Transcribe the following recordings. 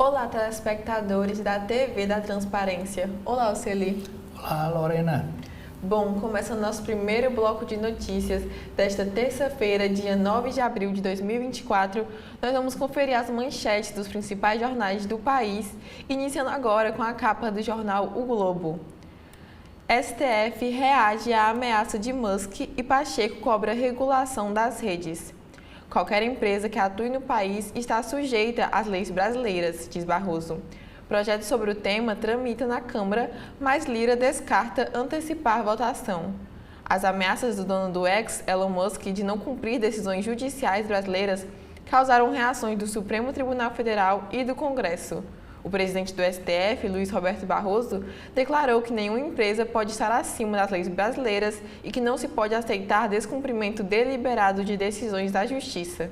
Olá, telespectadores da TV da Transparência. Olá, Oceli. Olá, Lorena. Bom, começando nosso primeiro bloco de notícias desta terça-feira, dia 9 de abril de 2024, nós vamos conferir as manchetes dos principais jornais do país, iniciando agora com a capa do jornal O Globo. STF reage à ameaça de Musk e Pacheco cobra regulação das redes. Qualquer empresa que atue no país está sujeita às leis brasileiras, diz Barroso. Projeto sobre o tema tramita na Câmara, mas Lira descarta antecipar votação. As ameaças do dono do X, Elon Musk, de não cumprir decisões judiciais brasileiras causaram reações do Supremo Tribunal Federal e do Congresso. O presidente do STF, Luiz Roberto Barroso, declarou que nenhuma empresa pode estar acima das leis brasileiras e que não se pode aceitar descumprimento deliberado de decisões da Justiça.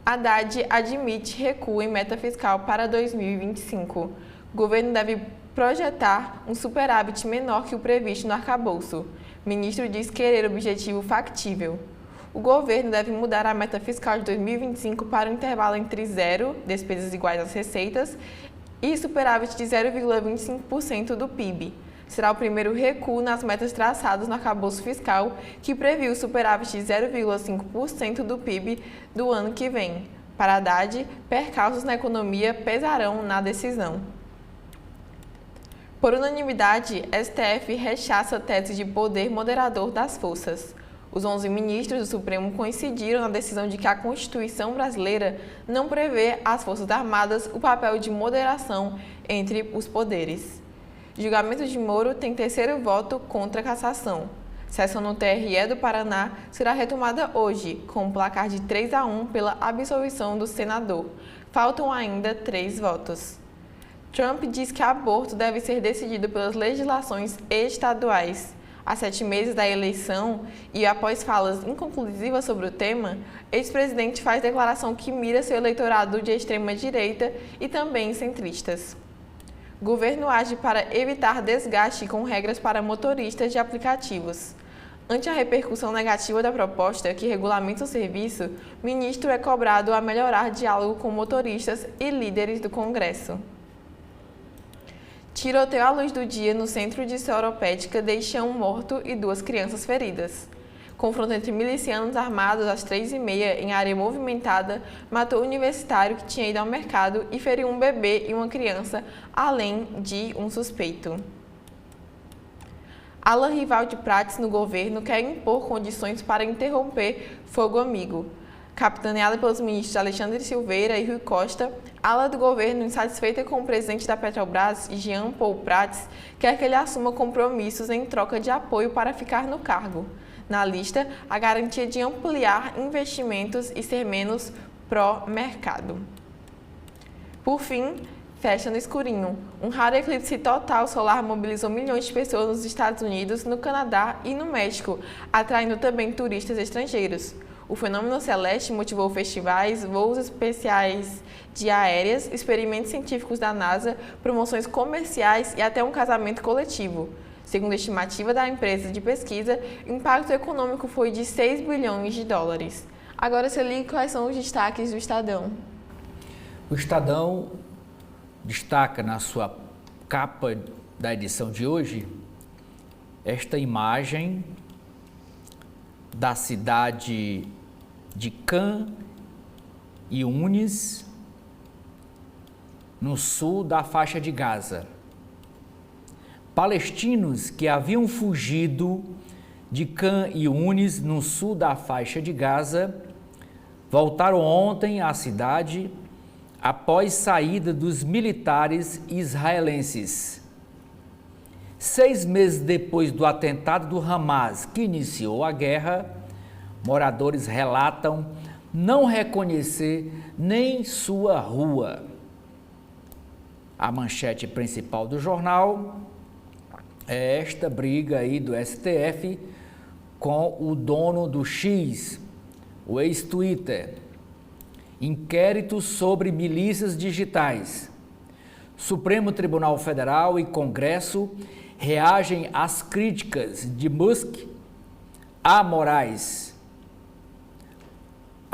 Haddad admite recuo em meta fiscal para 2025. O governo deve projetar um superávit menor que o previsto no arcabouço. O ministro diz querer objetivo factível. O governo deve mudar a meta fiscal de 2025 para um intervalo entre zero, despesas iguais às receitas, e superávit de 0,25% do PIB. Será o primeiro recuo nas metas traçadas no arcabouço fiscal, que previu superávit de 0,5% do PIB do ano que vem. Para Haddad, percalços na economia pesarão na decisão. Por unanimidade, STF rechaça a tese de poder moderador das forças. Os 11 ministros do Supremo coincidiram na decisão de que a Constituição brasileira não prevê às Forças Armadas o papel de moderação entre os poderes. Julgamento de Moro tem terceiro voto contra a cassação. Sessão no TRE do Paraná será retomada hoje, com um placar de 3-1 pela absolvição do senador. Faltam ainda 3 votos. Trump diz que aborto deve ser decidido pelas legislações estaduais. Há 7 meses da eleição e após falas inconclusivas sobre o tema, ex-presidente faz declaração que mira seu eleitorado de extrema-direita e também centristas. Governo age para evitar desgaste com regras para motoristas de aplicativos. Ante a repercussão negativa da proposta que regulamenta o serviço, o ministro é cobrado a melhorar diálogo com motoristas e líderes do Congresso. Tiroteio à luz do dia no centro de Seropédica deixa um morto e 2 crianças feridas. Confronto entre milicianos armados às 3h30 em área movimentada matou um universitário que tinha ido ao mercado e feriu um bebê e uma criança, além de um suspeito. Ala rival de Prates no governo quer impor condições para interromper fogo amigo. Capitaneada pelos ministros Alexandre Silveira e Rui Costa, a ala do governo, insatisfeita com o presidente da Petrobras, Jean Paul Prats, quer que ele assuma compromissos em troca de apoio para ficar no cargo. Na lista, a garantia de ampliar investimentos e ser menos pró-mercado. Por fim, fecha no escurinho. Um raro eclipse total solar mobilizou milhões de pessoas nos Estados Unidos, no Canadá e no México, atraindo também turistas estrangeiros. O fenômeno celeste motivou festivais, voos especiais de aéreas, experimentos científicos da NASA, promoções comerciais e até um casamento coletivo. Segundo a estimativa da empresa de pesquisa, o impacto econômico foi de 6 bilhões de dólares. Agora, se liga quais são os destaques do Estadão. O Estadão destaca na sua capa da edição de hoje esta imagem da cidade de Khan Younis, no sul da faixa de Gaza. Palestinos que haviam fugido de Khan Younis, no sul da faixa de Gaza, voltaram ontem à cidade após saída dos militares israelenses. 6 meses depois do atentado do Hamas, que iniciou a guerra, moradores relatam não reconhecer nem sua rua. A manchete principal do jornal é esta briga aí do STF com o dono do X, o ex-Twitter. Inquérito sobre milícias digitais. Supremo Tribunal Federal e Congresso reagem às críticas de Musk a Moraes.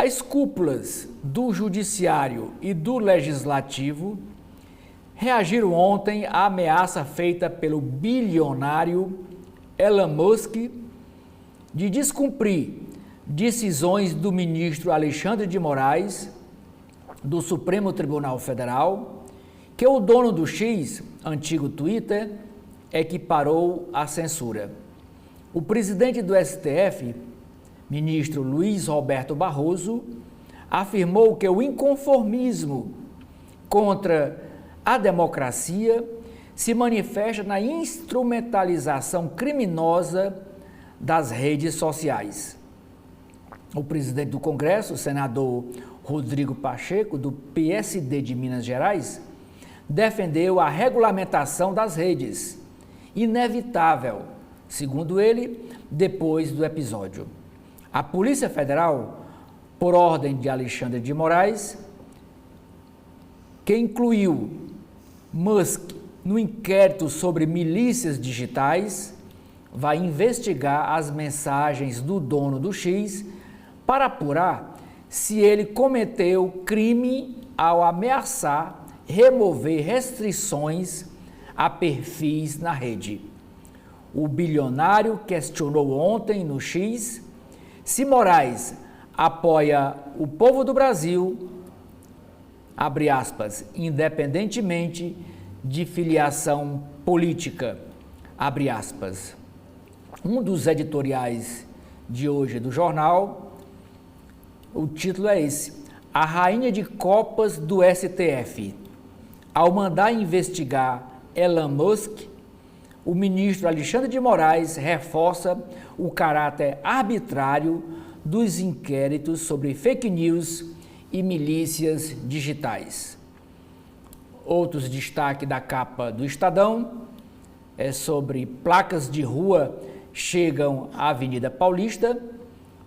As cúpulas do Judiciário e do Legislativo reagiram ontem à ameaça feita pelo bilionário Elon Musk de descumprir decisões do ministro Alexandre de Moraes, do Supremo Tribunal Federal, que o dono do X, antigo Twitter, equiparou à censura. O presidente do STF, ministro Luiz Roberto Barroso, afirmou que o inconformismo contra a democracia se manifesta na instrumentalização criminosa das redes sociais. O presidente do Congresso, o senador Rodrigo Pacheco, do PSD de Minas Gerais, defendeu a regulamentação das redes, inevitável, segundo ele, depois do episódio. A Polícia Federal, por ordem de Alexandre de Moraes, que incluiu Musk no inquérito sobre milícias digitais, vai investigar as mensagens do dono do X para apurar se ele cometeu crime ao ameaçar remover restrições a perfis na rede. O bilionário questionou ontem no X se Moraes apoia o povo do Brasil, abre aspas, independentemente de filiação política, abre aspas. Um dos editoriais de hoje do jornal, o título é esse: A Rainha de Copas do STF. Ao mandar investigar Elon Musk, o ministro Alexandre de Moraes reforça o caráter arbitrário dos inquéritos sobre fake news e milícias digitais. Outros destaques da capa do Estadão é sobre placas de rua chegam à Avenida Paulista,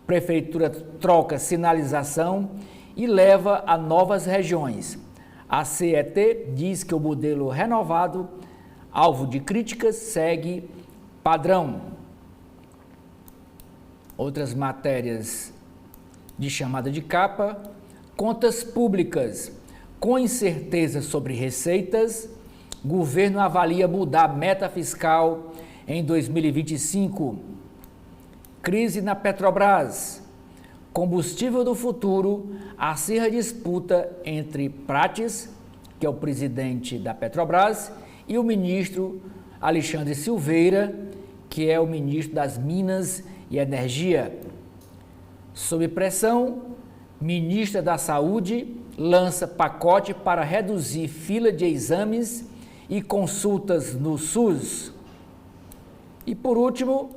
Prefeitura troca sinalização e leva a novas regiões. A CET diz que o modelo renovado, alvo de críticas, segue padrão. Outras matérias de chamada de capa: contas públicas. Com incerteza sobre receitas, governo avalia mudar meta fiscal em 2025. Crise na Petrobras. Combustível do futuro acirra disputa entre Prates, que é o presidente da Petrobras, e o ministro Alexandre Silveira, que é o ministro das Minas e Energia. Sob pressão, ministra da Saúde lança pacote para reduzir fila de exames e consultas no SUS. E por último,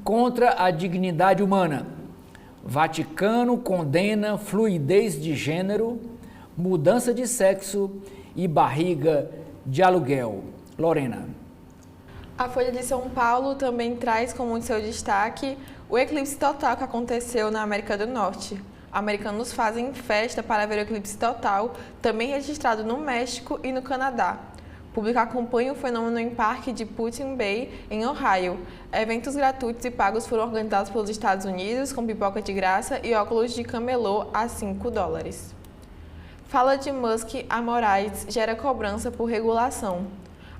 contra a dignidade humana. Vaticano condena fluidez de gênero, mudança de sexo e barriga de aluguel. Lorena. A Folha de São Paulo também traz como seu destaque o eclipse total que aconteceu na América do Norte. Americanos fazem festa para ver o eclipse total, também registrado no México e no Canadá. O público acompanha o fenômeno em parque de Put-in Bay, em Ohio. Eventos gratuitos e pagos foram organizados pelos Estados Unidos, com pipoca de graça e óculos de camelô a $5. Fala de Musk a Moraes gera cobrança por regulação.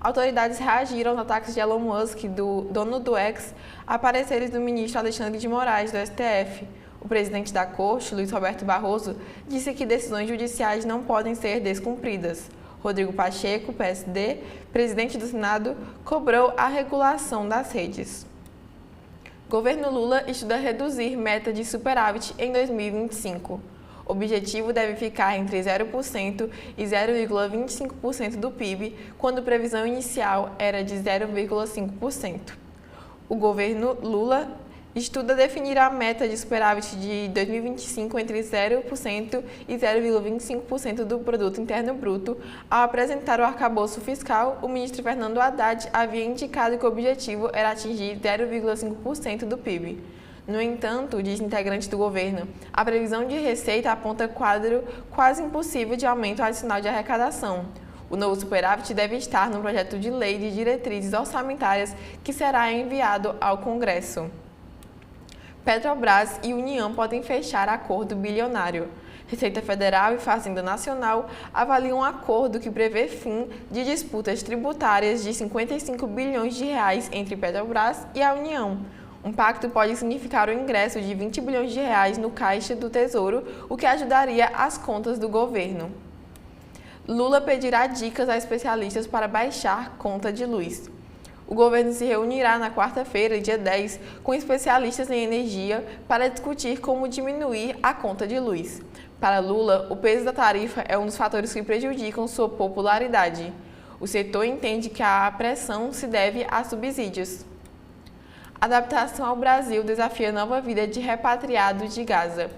Autoridades reagiram aos ataques de Elon Musk, do dono do X, a pareceres do ministro Alexandre de Moraes, do STF. O presidente da Corte, Luiz Roberto Barroso, disse que decisões judiciais não podem ser descumpridas. Rodrigo Pacheco, PSD, presidente do Senado, cobrou a regulação das redes. Governo Lula estuda reduzir meta de superávit em 2025. O objetivo deve ficar entre 0% e 0,25% do PIB, quando a previsão inicial era de 0,5%. O governo Lula estuda definir a meta de superávit de 2025 entre 0% e 0,25% do Produto Interno Bruto. Ao apresentar o arcabouço fiscal, o ministro Fernando Haddad havia indicado que o objetivo era atingir 0,5% do PIB. No entanto, diz integrante do governo, a previsão de receita aponta quadro quase impossível de aumento adicional de arrecadação. O novo superávit deve estar no projeto de lei de diretrizes orçamentárias que será enviado ao Congresso. Petrobras e União podem fechar acordo bilionário. Receita Federal e Fazenda Nacional avaliam um acordo que prevê fim de disputas tributárias de 55 bilhões de reais entre Petrobras e a União. Um pacto pode significar o ingresso de 20 bilhões de reais no caixa do Tesouro, o que ajudaria as contas do governo. Lula pedirá dicas a especialistas para baixar conta de luz. O governo se reunirá na quarta-feira, dia 10, com especialistas em energia para discutir como diminuir a conta de luz. Para Lula, o peso da tarifa é um dos fatores que prejudicam sua popularidade. O setor entende que a pressão se deve a subsídios. Adaptação ao Brasil desafia nova vida de repatriados de Gaza.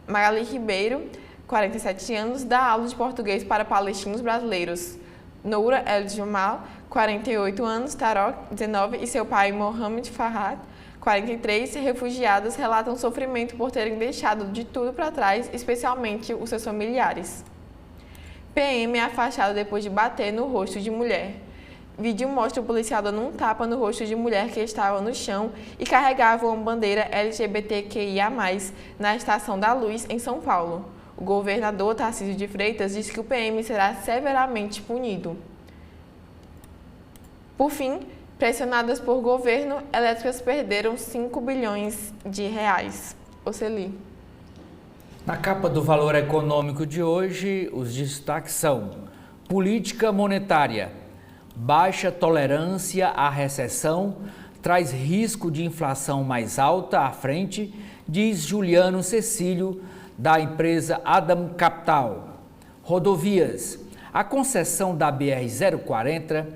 Magali Ribeiro, 47 anos, dá aula de português para palestinos brasileiros. Noura El Jamal, 48 anos, Tarok, 19, e seu pai Mohamed Farhad, 43, refugiados, relatam sofrimento por terem deixado de tudo para trás, especialmente os seus familiares. PM é afastado depois de bater no rosto de mulher. Vídeo mostra o policial dando um tapa no rosto de mulher que estava no chão e carregava uma bandeira LGBTQIA+, na Estação da Luz, em São Paulo. O governador Tarcísio de Freitas disse que o PM será severamente punido. Por fim, pressionadas por governo, elétricas perderam 5 bilhões de reais. Oceli. Na capa do Valor Econômico de hoje, os destaques são: política monetária, baixa tolerância à recessão, traz risco de inflação mais alta à frente, diz Juliano Cecílio, da empresa Adam Capital. Rodovias, a concessão da BR-040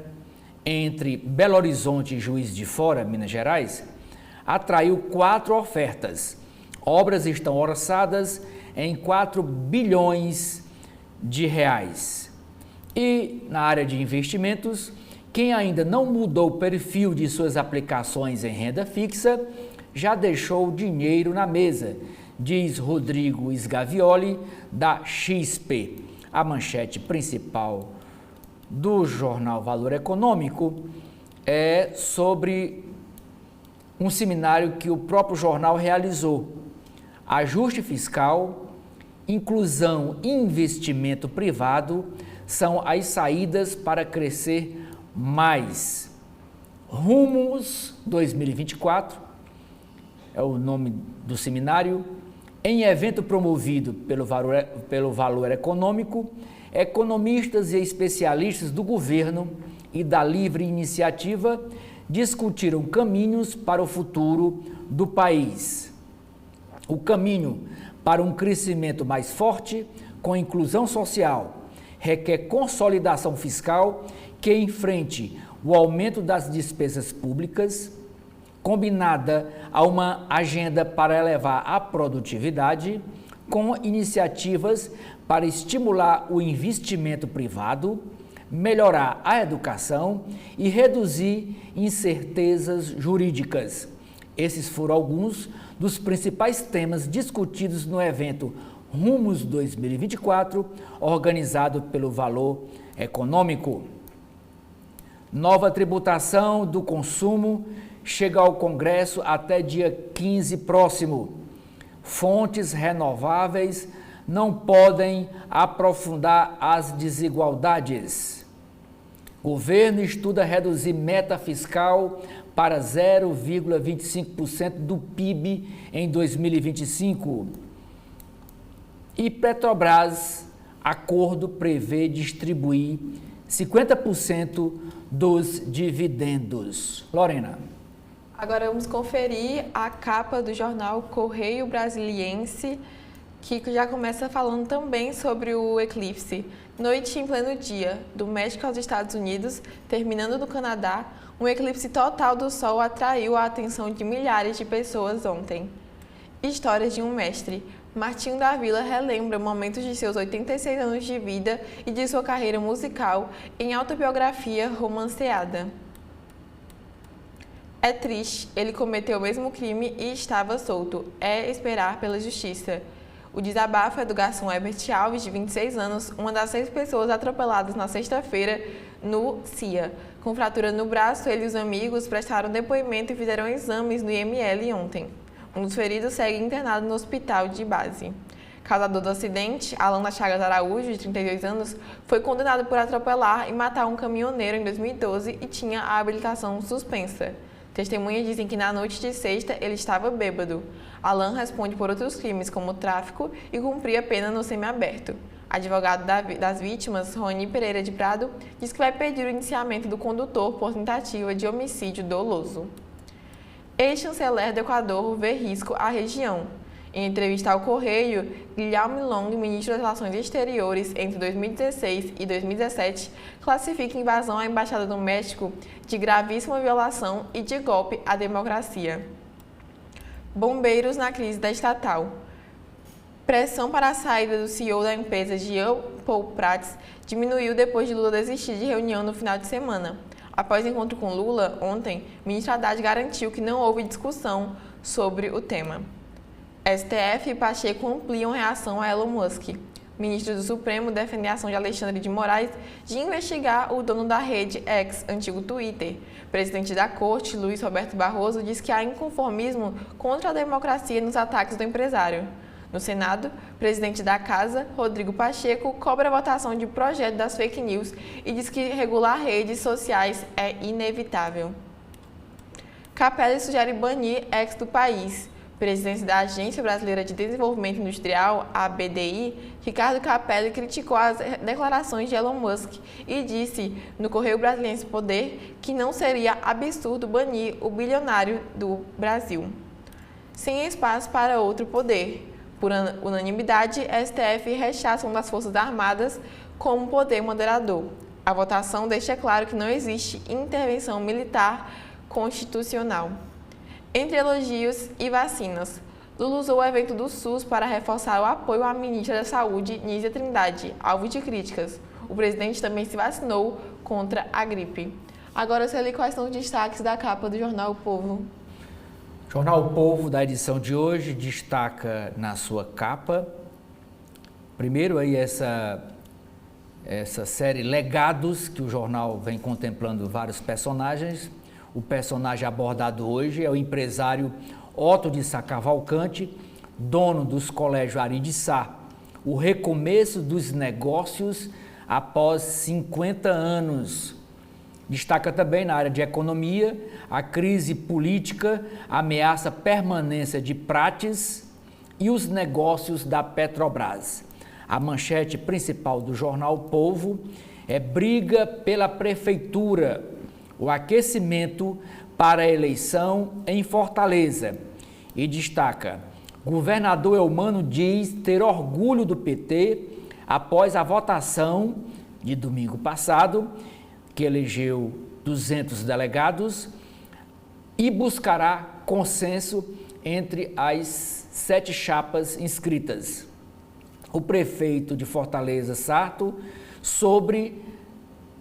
entre Belo Horizonte e Juiz de Fora, Minas Gerais, atraiu 4 ofertas. Obras estão orçadas em 4 bilhões de reais. E na área de investimentos, quem ainda não mudou o perfil de suas aplicações em renda fixa, já deixou dinheiro na mesa, diz Rodrigo Sgavioli, da XP. A manchete principal do jornal Valor Econômico é sobre um seminário que o próprio jornal realizou. Ajuste fiscal, inclusão e investimento privado são as saídas para crescer mais. Rumos 2024 é o nome do seminário. Em evento promovido pelo Valor Econômico, economistas e especialistas do governo e da livre iniciativa discutiram caminhos para o futuro do país. O caminho para um crescimento mais forte, com inclusão social, requer consolidação fiscal que enfrente o aumento das despesas públicas, combinada a uma agenda para elevar a produtividade, com iniciativas para estimular o investimento privado, melhorar a educação e reduzir incertezas jurídicas. Esses foram alguns dos principais temas discutidos no evento Rumos 2024, organizado pelo Valor Econômico. Nova tributação do consumo chega ao Congresso até dia 15 próximo. Fontes renováveis não podem aprofundar as desigualdades. Governo estuda reduzir meta fiscal para 0,25% do PIB em 2025. E Petrobras, acordo prevê distribuir 50% dos dividendos. Lorena. Agora vamos conferir a capa do jornal Correio Brasiliense, que já começa falando também sobre o eclipse. Noite em pleno dia, do México aos Estados Unidos, terminando no Canadá, um eclipse total do Sol atraiu a atenção de milhares de pessoas ontem. Histórias de um mestre. Martinho da Vila relembra momentos de seus 86 anos de vida e de sua carreira musical em autobiografia romanceada. É triste, ele cometeu o mesmo crime e estava solto. É esperar pela justiça. O desabafo é do garçom Herbert Alves, de 26 anos, uma das 6 pessoas atropeladas na sexta-feira no CIA. Com fratura no braço, ele e os amigos prestaram depoimento e fizeram exames no IML ontem. Um dos feridos segue internado no hospital de base. Causador do acidente, Alan das Chagas Araújo, de 32 anos, foi condenado por atropelar e matar um caminhoneiro em 2012 e tinha a habilitação suspensa. Testemunhas dizem que na noite de sexta ele estava bêbado. Alan responde por outros crimes, como tráfico, e cumpria pena no semiaberto. Advogado das vítimas, Rony Pereira de Prado, diz que vai pedir o indiciamento do condutor por tentativa de homicídio doloso. Ex-chanceler do Equador vê risco à região. Em entrevista ao Correio, Guilherme Long, ministro das Relações Exteriores entre 2016 e 2017, classifica a invasão à Embaixada do México de gravíssima violação e de golpe à democracia. Bombeiros na crise da estatal. Pressão para a saída do CEO da empresa, Jean Paul Prats, diminuiu depois de Lula desistir de reunião no final de semana. Após encontro com Lula, ontem, o ministro Haddad garantiu que não houve discussão sobre o tema. STF e Pacheco ampliam reação a Elon Musk. Ministro do Supremo defende a ação de Alexandre de Moraes de investigar o dono da rede X, antigo Twitter. Presidente da Corte, Luiz Roberto Barroso, diz que há inconformismo contra a democracia nos ataques do empresário. No Senado, o presidente da Casa, Rodrigo Pacheco, cobra a votação de projeto das fake news e diz que regular redes sociais é inevitável. Capelli sugere banir X do país. Presidente da Agência Brasileira de Desenvolvimento Industrial, a BDI, Ricardo Capelli criticou as declarações de Elon Musk e disse no Correio Brasiliense Poder que não seria absurdo banir o bilionário do Brasil. Sem espaço para outro poder. Por unanimidade, STF rechaça uma das Forças Armadas como poder moderador. A votação deixa claro que não existe intervenção militar constitucional. Entre elogios e vacinas, Lula usou o evento do SUS para reforçar o apoio à ministra da Saúde, Nízia Trindade, alvo de críticas. O presidente também se vacinou contra a gripe. Agora, Celi, quais são os destaques da capa do Jornal O Povo? O Jornal O Povo, da edição de hoje, destaca na sua capa, primeiro aí essa série Legados, que o jornal vem contemplando vários personagens. O personagem abordado hoje é o empresário Otto de Sá Cavalcante, dono dos colégios Ari de Sá. O recomeço dos negócios após 50 anos. Destaca também na área de economia, a crise política ameaça a permanência de Prates e os negócios da Petrobras. A manchete principal do jornal O Povo é briga pela prefeitura, o aquecimento para a eleição em Fortaleza. E destaca, governador Eumano diz ter orgulho do PT após a votação de domingo passado, que elegeu 200 delegados e buscará consenso entre as 7 chapas inscritas. O prefeito de Fortaleza, Sarto, sobre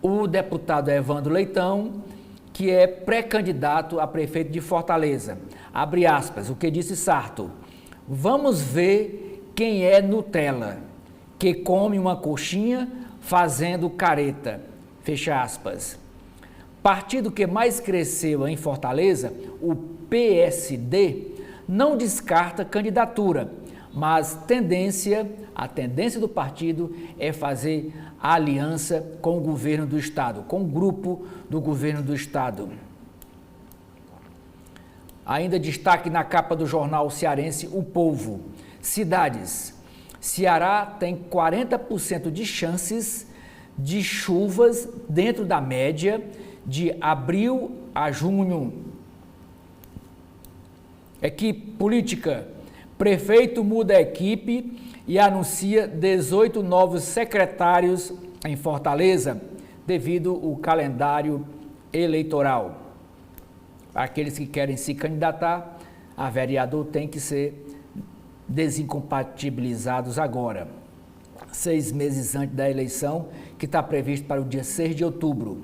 o deputado Evandro Leitão, que é pré-candidato a prefeito de Fortaleza. Abre aspas, o que disse Sarto: vamos ver quem é Nutella, que come uma coxinha fazendo careta. Fecha aspas. Partido que mais cresceu em Fortaleza, o PSD, não descarta candidatura, mas a tendência do partido é fazer aliança com o governo do estado, com o grupo do governo do estado. Ainda destaque na capa do jornal cearense O Povo. Cidades. Ceará tem 40% de chances de chuvas dentro da média de abril a junho. Equipe política. Prefeito muda a equipe e anuncia 18 novos secretários em Fortaleza, devido ao calendário eleitoral. Aqueles que querem se candidatar a vereador têm que ser desincompatibilizados agora, 6 meses antes da eleição, que está previsto para o dia 6 de outubro.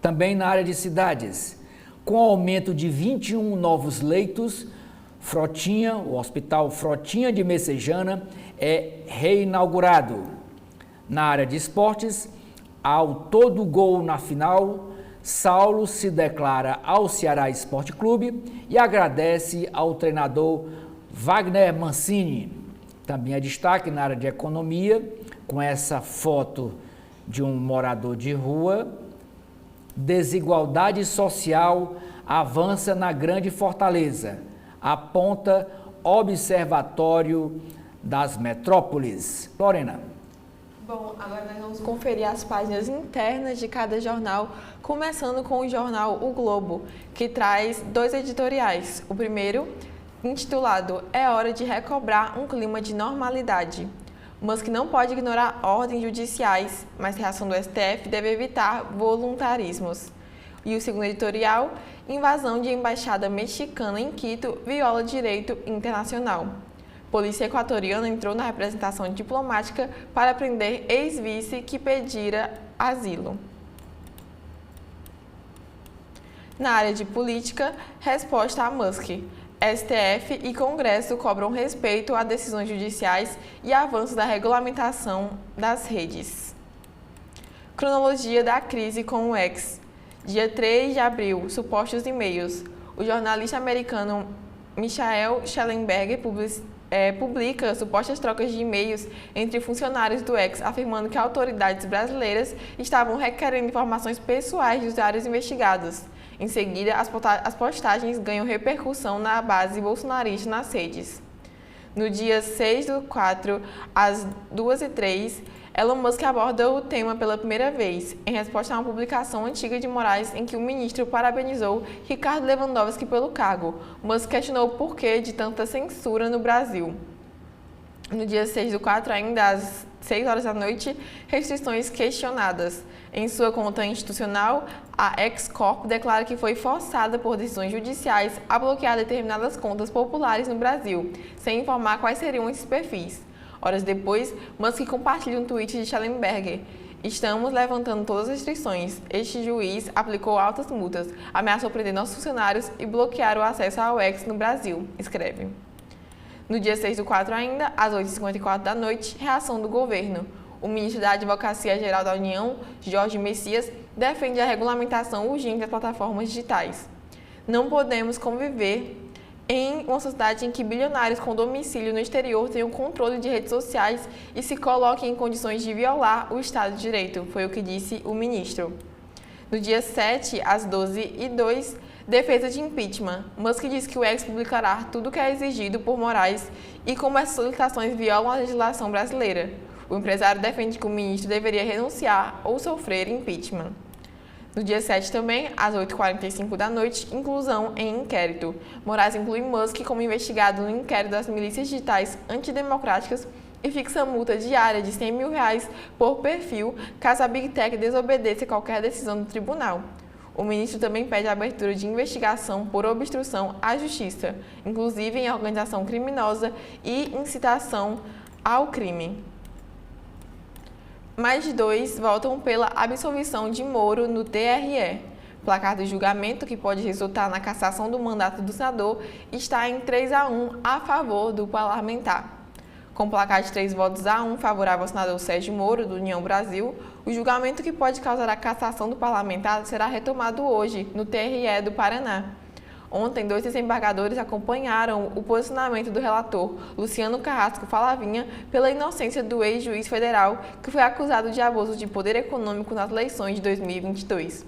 Também na área de cidades, com aumento de 21 novos leitos, o Hospital Frotinha de Messejana é reinaugurado. Na área de esportes, ao todo gol na final Saulo se declara ao Ceará Esporte Clube e agradece ao treinador Wagner Mancini. Também é destaque na área de economia, com essa foto de um morador de rua. Desigualdade social avança na Grande Fortaleza, aponta Observatório das Metrópoles. Lorena. Bom, agora nós vamos conferir as páginas internas de cada jornal, começando com o jornal O Globo, que traz 2 editoriais. O primeiro, intitulado "É hora de recobrar um clima de normalidade". Musk não pode ignorar ordens judiciais, mas reação do STF deve evitar voluntarismos. E o segundo editorial, invasão de embaixada mexicana em Quito viola direito internacional. Polícia equatoriana entrou na representação diplomática para prender ex-vice que pedira asilo. Na área de política, resposta a Musk. STF e Congresso cobram respeito a decisões judiciais e avanços da regulamentação das redes. Cronologia da crise com o X. Dia 3 de abril, supostos e-mails. O jornalista americano Michael Schellenberger publica supostas trocas de e-mails entre funcionários do X, afirmando que autoridades brasileiras estavam requerendo informações pessoais de usuários investigados. Em seguida, as postagens ganham repercussão na base bolsonarista nas redes. No dia 6/4, às 2h03, Elon Musk aborda o tema pela primeira vez, em resposta a uma publicação antiga de Moraes em que o ministro parabenizou Ricardo Lewandowski pelo cargo. Musk questionou o porquê de tanta censura no Brasil. No dia 6/4, ainda às 6 horas da noite, restrições questionadas. Em sua conta institucional, a X-Corp declara que foi forçada por decisões judiciais a bloquear determinadas contas populares no Brasil, sem informar quais seriam esses perfis. Horas depois, Musk compartilha um tweet de Schellenberger. "Estamos levantando todas as restrições. Este juiz aplicou altas multas, ameaçou prender nossos funcionários e bloquear o acesso ao X no Brasil", escreve. No dia 6/4 ainda, às 8h54 da noite, reação do governo. O ministro da Advocacia Geral da União, Jorge Messias, defende a regulamentação urgente das plataformas digitais. "Não podemos conviver em uma sociedade em que bilionários com domicílio no exterior tenham controle de redes sociais e se coloquem em condições de violar o Estado de Direito", foi o que disse o ministro. No dia 7, às 12h02, defesa de impeachment. Musk diz que o X publicará tudo o que é exigido por Moraes e como essas solicitações violam a legislação brasileira. O empresário defende que o ministro deveria renunciar ou sofrer impeachment. No dia 7 também, às 8h45 da noite, inclusão em inquérito. Moraes inclui Musk como investigado no inquérito das milícias digitais antidemocráticas e fixa multa diária de R$100 mil por perfil caso a Big Tech desobedeça qualquer decisão do tribunal. O ministro também pede a abertura de investigação por obstrução à justiça, inclusive em organização criminosa e incitação ao crime. Mais de 2 votam pela absolvição de Moro no TRE. Placar do julgamento, que pode resultar na cassação do mandato do senador, está em 3-1 a favor do parlamentar. Com placar de 3 votos a 1 favorável ao senador Sérgio Moro, do União Brasil, o julgamento que pode causar a cassação do parlamentar será retomado hoje, no TRE do Paraná. Ontem, 2 desembargadores acompanharam o posicionamento do relator, Luciano Carrasco Falavinha, pela inocência do ex-juiz federal, que foi acusado de abuso de poder econômico nas eleições de 2022.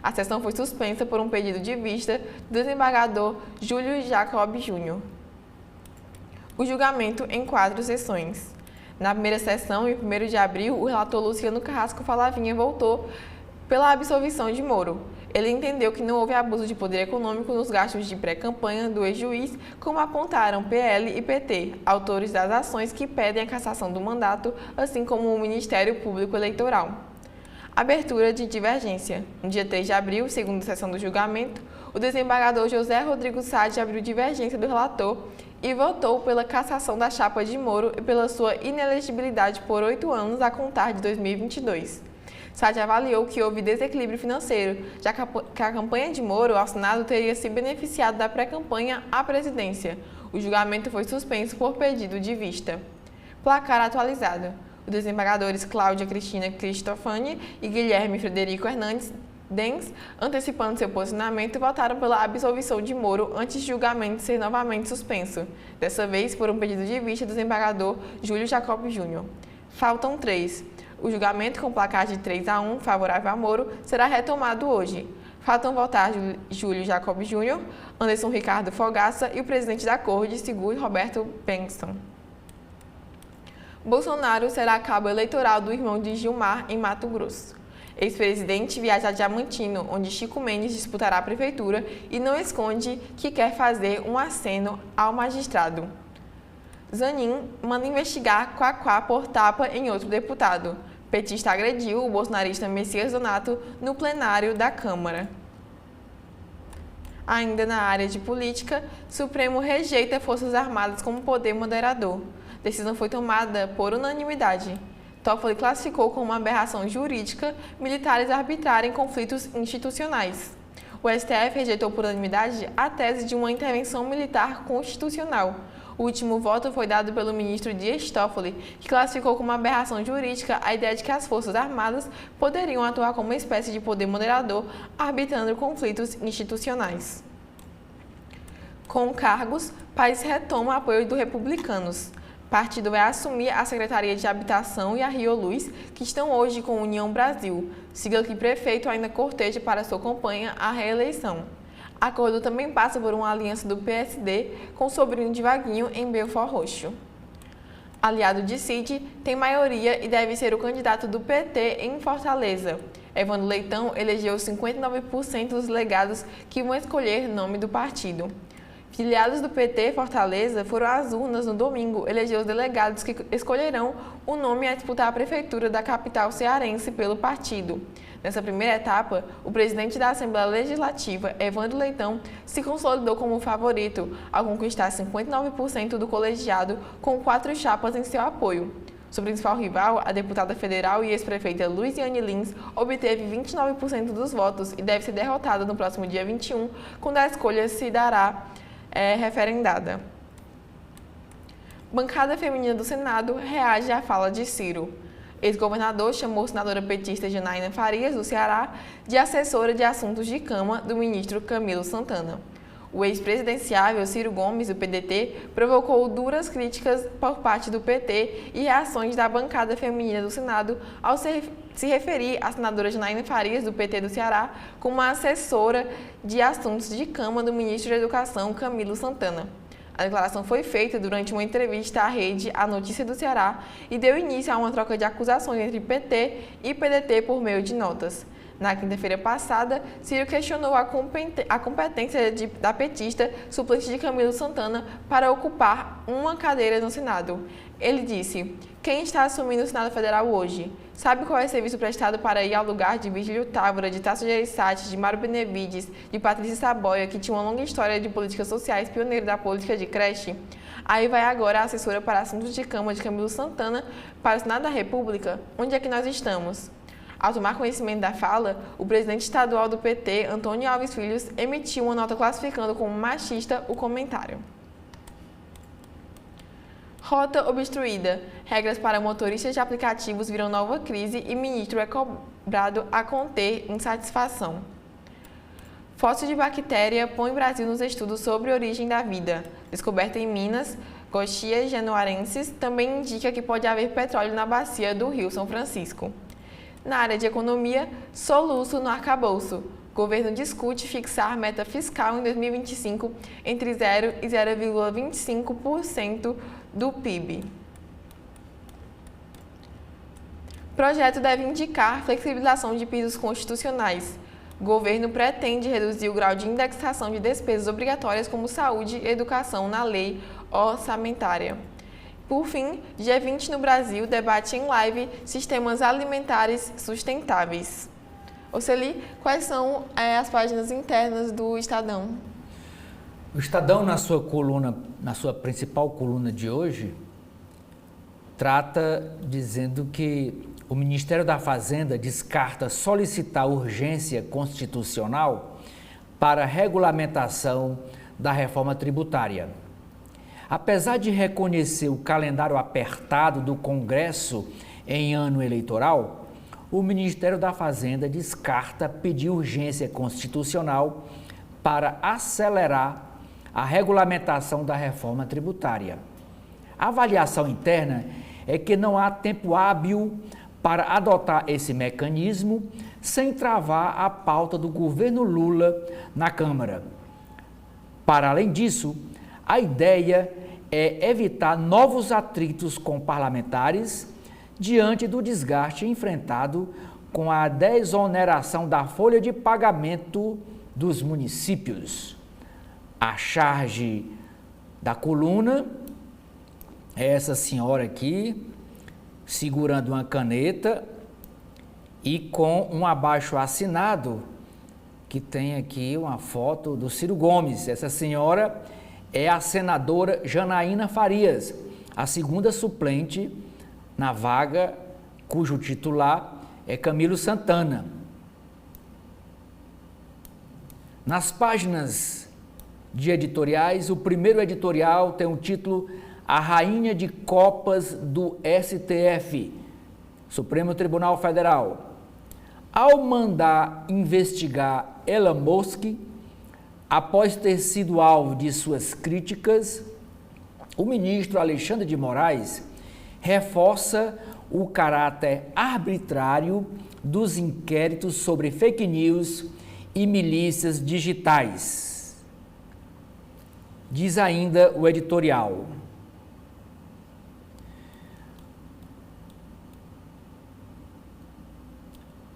A sessão foi suspensa por um pedido de vista do desembargador Júlio Jacob Júnior. O julgamento em 4 sessões. Na primeira sessão, em 1º de abril, o relator Luciano Carrasco Falavinha votou pela absolvição de Moro. Ele entendeu que não houve abuso de poder econômico nos gastos de pré-campanha do ex-juiz, como apontaram PL e PT, autores das ações que pedem a cassação do mandato, assim como o Ministério Público Eleitoral. Abertura de divergência. No dia 3 de abril, segunda sessão do julgamento, o desembargador José Rodrigo Sade abriu divergência do relator e votou pela cassação da chapa de Moro e pela sua inelegibilidade por 8 anos a contar de 2022. Sade avaliou que houve desequilíbrio financeiro, já que a campanha de Moro ao Senado teria se beneficiado da pré-campanha à presidência. O julgamento foi suspenso por pedido de vista. Placar atualizado. Os desembargadores Cláudia Cristina Cristofani e Guilherme Frederico Hernandes DENS, antecipando seu posicionamento, votaram pela absolvição de Moro antes de julgamento ser novamente suspenso, dessa vez por um pedido de vista do desembargador Júlio Jacob Júnior. Faltam 3. O julgamento com placar de 3-1 favorável a Moro será retomado hoje. Faltam votar Júlio Jacob Júnior, Anderson Ricardo Fogaça e o presidente da Corte, Seguro Roberto Benson. Bolsonaro será cabo eleitoral do irmão de Gilmar em Mato Grosso. Ex-presidente viaja a Diamantino, onde Chico Mendes disputará a prefeitura e não esconde que quer fazer um aceno ao magistrado. Zanin manda investigar Quaquá por tapa em outro deputado. Petista agrediu o bolsonarista Messias Donato no plenário da Câmara. Ainda na área de política, Supremo rejeita Forças Armadas como poder moderador. Decisão foi tomada por unanimidade. Toffoli classificou como uma aberração jurídica militares arbitrarem conflitos institucionais. O STF rejeitou por unanimidade a tese de uma intervenção militar constitucional. O último voto foi dado pelo ministro Dias Toffoli, que classificou como uma aberração jurídica a ideia de que as Forças Armadas poderiam atuar como uma espécie de poder moderador, arbitrando conflitos institucionais. Com cargos, país retoma apoio dos republicanos. O partido vai assumir a Secretaria de Habitação e a Rio Luz, que estão hoje com União Brasil, sigla que prefeito ainda corteja para sua campanha à reeleição. Acordo também passa por uma aliança do PSD com o sobrinho de Vaguinho em Belford Roxo. Aliado de Cid, tem maioria e deve ser o candidato do PT em Fortaleza. Evandro Leitão elegeu 59% dos delegados que vão escolher nome do partido. Filiados do PT Fortaleza foram às urnas no domingo eleger os delegados que escolherão o nome a disputar a prefeitura da capital cearense pelo partido. Nessa primeira etapa, o presidente da Assembleia Legislativa, Evandro Leitão, se consolidou como favorito ao conquistar 59% do colegiado com 4 chapas em seu apoio. Sua principal rival, a deputada federal e ex-prefeita Luiziane Lins, obteve 29% dos votos e deve ser derrotada no próximo dia 21, quando a escolha se dará referendada. Bancada feminina do Senado reage à fala de Ciro. Ex-governador chamou a senadora petista Janaína Farias, do Ceará, de assessora de assuntos de cama do ministro Camilo Santana. O ex-presidenciável Ciro Gomes, do PDT, provocou duras críticas por parte do PT e reações da bancada feminina do Senado ao se referir à senadora Janaína Farias, do PT do Ceará, como uma assessora de assuntos de cama do ministro da Educação, Camilo Santana. A declaração foi feita durante uma entrevista à rede A Notícia do Ceará e deu início a uma troca de acusações entre PT e PDT por meio de notas. Na quinta-feira passada, Ciro questionou a competência da petista suplente de Camilo Santana para ocupar uma cadeira no Senado. Ele disse: "Quem está assumindo o Senado Federal hoje? Sabe qual é o serviço prestado para ir ao lugar de Virgílio Távora, de Tasso Gereissati, de Mário Benevides, de Patrícia Saboia, que tinha uma longa história de políticas sociais, pioneiro da política de creche? Aí vai agora a assessora para assuntos de cama de Camilo Santana para o Senado da República? Onde é que nós estamos?" Ao tomar conhecimento da fala, o presidente estadual do PT, Antônio Alves Filho, emitiu uma nota classificando como machista o comentário. Rota obstruída. Regras para motoristas de aplicativos viram nova crise e ministro é cobrado a conter insatisfação. Fóssil de bactéria põe Brasil nos estudos sobre origem da vida. Descoberta em Minas, Coxias Januarenses também indica que pode haver petróleo na bacia do Rio São Francisco. Na área de economia, soluço no arcabouço. Governo discute fixar meta fiscal em 2025 entre 0 e 0,25% do PIB. Projeto deve indicar flexibilização de pisos constitucionais. Governo pretende reduzir o grau de indexação de despesas obrigatórias como saúde e educação na lei orçamentária. Por fim, G20 no Brasil debate em live sistemas alimentares sustentáveis. Oceli, quais são as páginas internas do Estadão? O Estadão, na sua principal coluna de hoje, trata dizendo que o Ministério da Fazenda descarta solicitar urgência constitucional para a regulamentação da reforma tributária. Apesar de reconhecer o calendário apertado do Congresso em ano eleitoral, o Ministério da Fazenda descarta pedir urgência constitucional para acelerar a regulamentação da reforma tributária. A avaliação interna é que não há tempo hábil para adotar esse mecanismo sem travar a pauta do governo Lula na Câmara. Para além disso, a ideia é evitar novos atritos com parlamentares diante do desgaste enfrentado com a desoneração da folha de pagamento dos municípios. A charge da coluna é essa senhora aqui, segurando uma caneta e com um abaixo-assinado que tem aqui uma foto do Ciro Gomes. Essa senhora é a senadora Janaína Farias, a segunda suplente na vaga cujo titular é Camilo Santana. Nas páginas de editoriais, o primeiro editorial tem o título A Rainha de Copas do STF, Supremo Tribunal Federal. Ao mandar investigar Elon Musk, após ter sido alvo de suas críticas, o ministro Alexandre de Moraes reforça o caráter arbitrário dos inquéritos sobre fake news e milícias digitais. Diz ainda o editorial: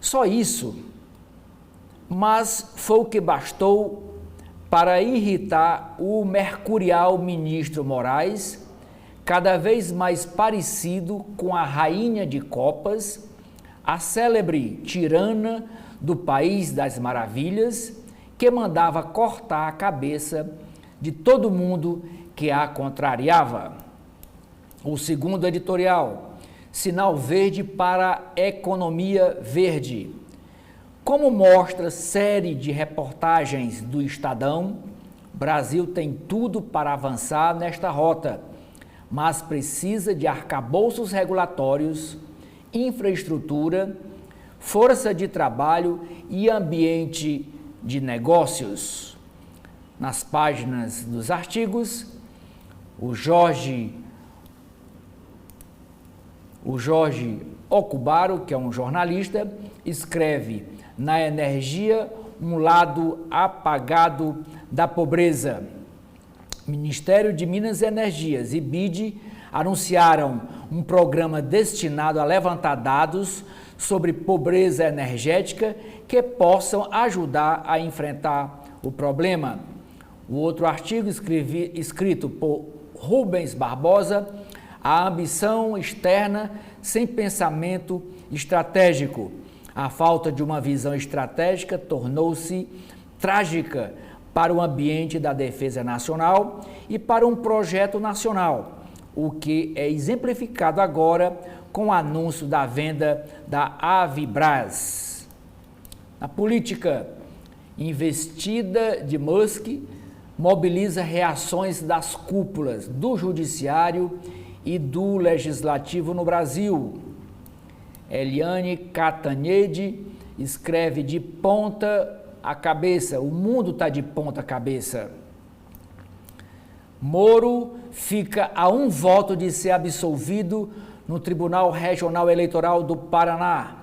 só isso, mas foi o que bastou para irritar o mercurial ministro Moraes, cada vez mais parecido com a Rainha de Copas, a célebre tirana do País das Maravilhas, que mandava cortar a cabeça de todo mundo que a contrariava. O segundo editorial: Sinal verde para a economia verde. Como mostra série de reportagens do Estadão, o Brasil tem tudo para avançar nesta rota, mas precisa de arcabouços regulatórios, infraestrutura, força de trabalho e ambiente de negócios. Nas páginas dos artigos, o Jorge Okubaro, que é um jornalista, escreve: na energia, um lado apagado da pobreza. Ministério de Minas e Energias e BID anunciaram um programa destinado a levantar dados sobre pobreza energética que possam ajudar a enfrentar o problema. O outro artigo, escrito por Rubens Barbosa: a ambição externa sem pensamento estratégico. A falta de uma visão estratégica tornou-se trágica para o ambiente da defesa nacional e para um projeto nacional, o que é exemplificado agora com o anúncio da venda da Avibraz. A política, investida de Musk mobiliza reações das cúpulas do judiciário e do legislativo no Brasil. Eliane Catanhede escreve: de ponta a cabeça, o mundo está de ponta cabeça. Moro fica a um voto de ser absolvido no Tribunal Regional Eleitoral do Paraná.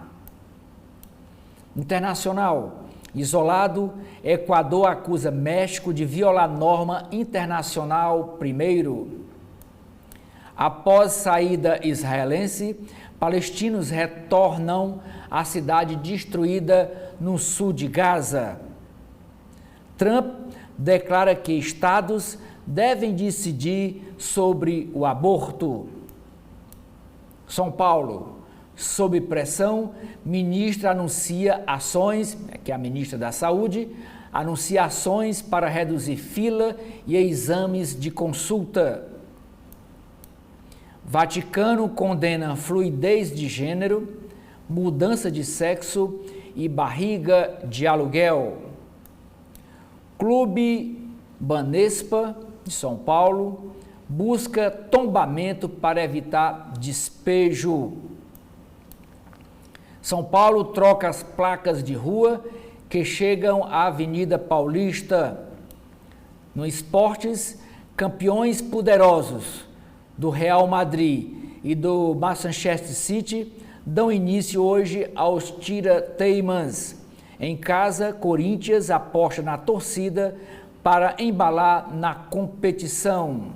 Internacional: isolado, Equador acusa México de violar norma internacional primeiro. Após saída israelense, palestinos retornam à cidade destruída no sul de Gaza. Trump declara que estados devem decidir sobre o aborto. São Paulo: sob pressão, ministra anuncia ações, que é a ministra da Saúde, anuncia ações para reduzir fila e exames de consulta. Vaticano condena fluidez de gênero, mudança de sexo e barriga de aluguel. Clube Banespa, de São Paulo, busca tombamento para evitar despejo. São Paulo troca as placas de rua que chegam à Avenida Paulista. No esportes, campeões poderosos do Real Madrid e do Manchester City dão início hoje aos tira-teimãs. Em casa, Corinthians aposta na torcida para embalar na competição.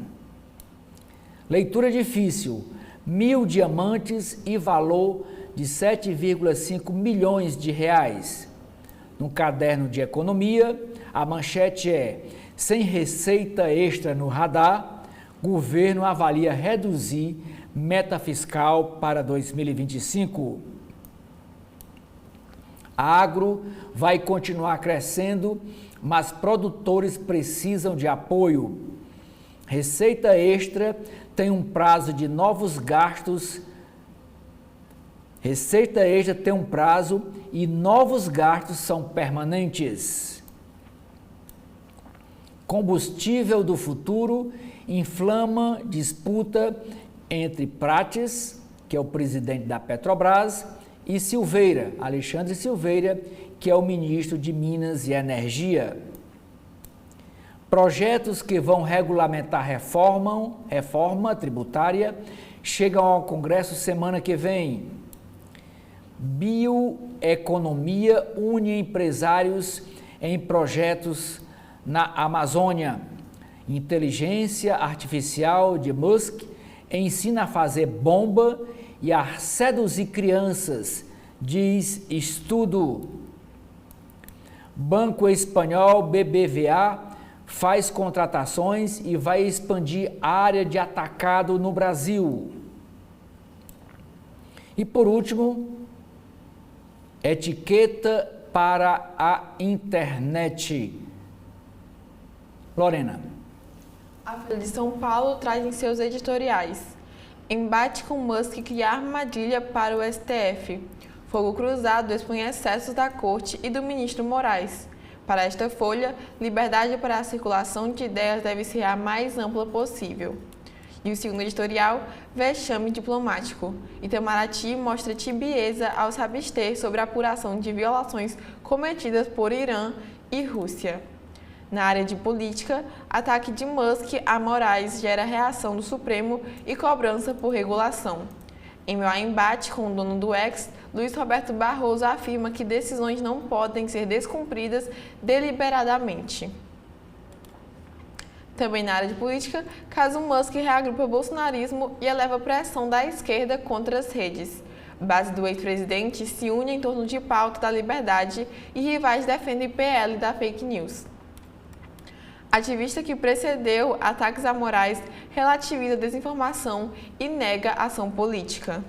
Leitura difícil, 1.000 diamantes e valor de 7,5 milhões de reais. No caderno de economia, a manchete é: sem receita extra no radar, governo avalia reduzir meta fiscal para 2025. A agro vai continuar crescendo, mas produtores precisam de apoio. Receita extra tem um prazo de novos gastos. Receita extra tem um prazo e novos gastos são permanentes. Combustível do futuro inflama disputa entre Prates, que é o presidente da Petrobras, e Silveira, Alexandre Silveira, que é o ministro de Minas e Energia. Projetos que vão regulamentar reforma tributária chegam ao Congresso semana que vem. Bioeconomia une empresários em projetos na Amazônia. Inteligência artificial de Musk ensina a fazer bomba e a seduzir crianças, diz estudo. Banco Espanhol BBVA faz contratações e vai expandir a área de atacado no Brasil. E por último, etiqueta para a internet. Lorena. A Folha de São Paulo traz em seus editoriais: embate com Musk cria armadilha para o STF. Fogo cruzado expõe excessos da Corte e do ministro Moraes. Para esta folha, liberdade para a circulação de ideias deve ser a mais ampla possível. E o segundo editorial, vexame diplomático. Itamaraty mostra tibieza ao se abster sobre a apuração de violações cometidas por Irã e Rússia. Na área de política, ataque de Musk a Moraes gera reação do Supremo e cobrança por regulação. Em meio a embate com o dono do X, Luiz Roberto Barroso afirma que decisões não podem ser descumpridas deliberadamente. Também na área de política, caso Musk reagrupa o bolsonarismo e eleva a pressão da esquerda contra as redes. Base do ex-presidente se une em torno de pauta da liberdade e rivais defendem PL da fake news. Ativista que precedeu ataques a Moraes relativiza a desinformação e nega ação política.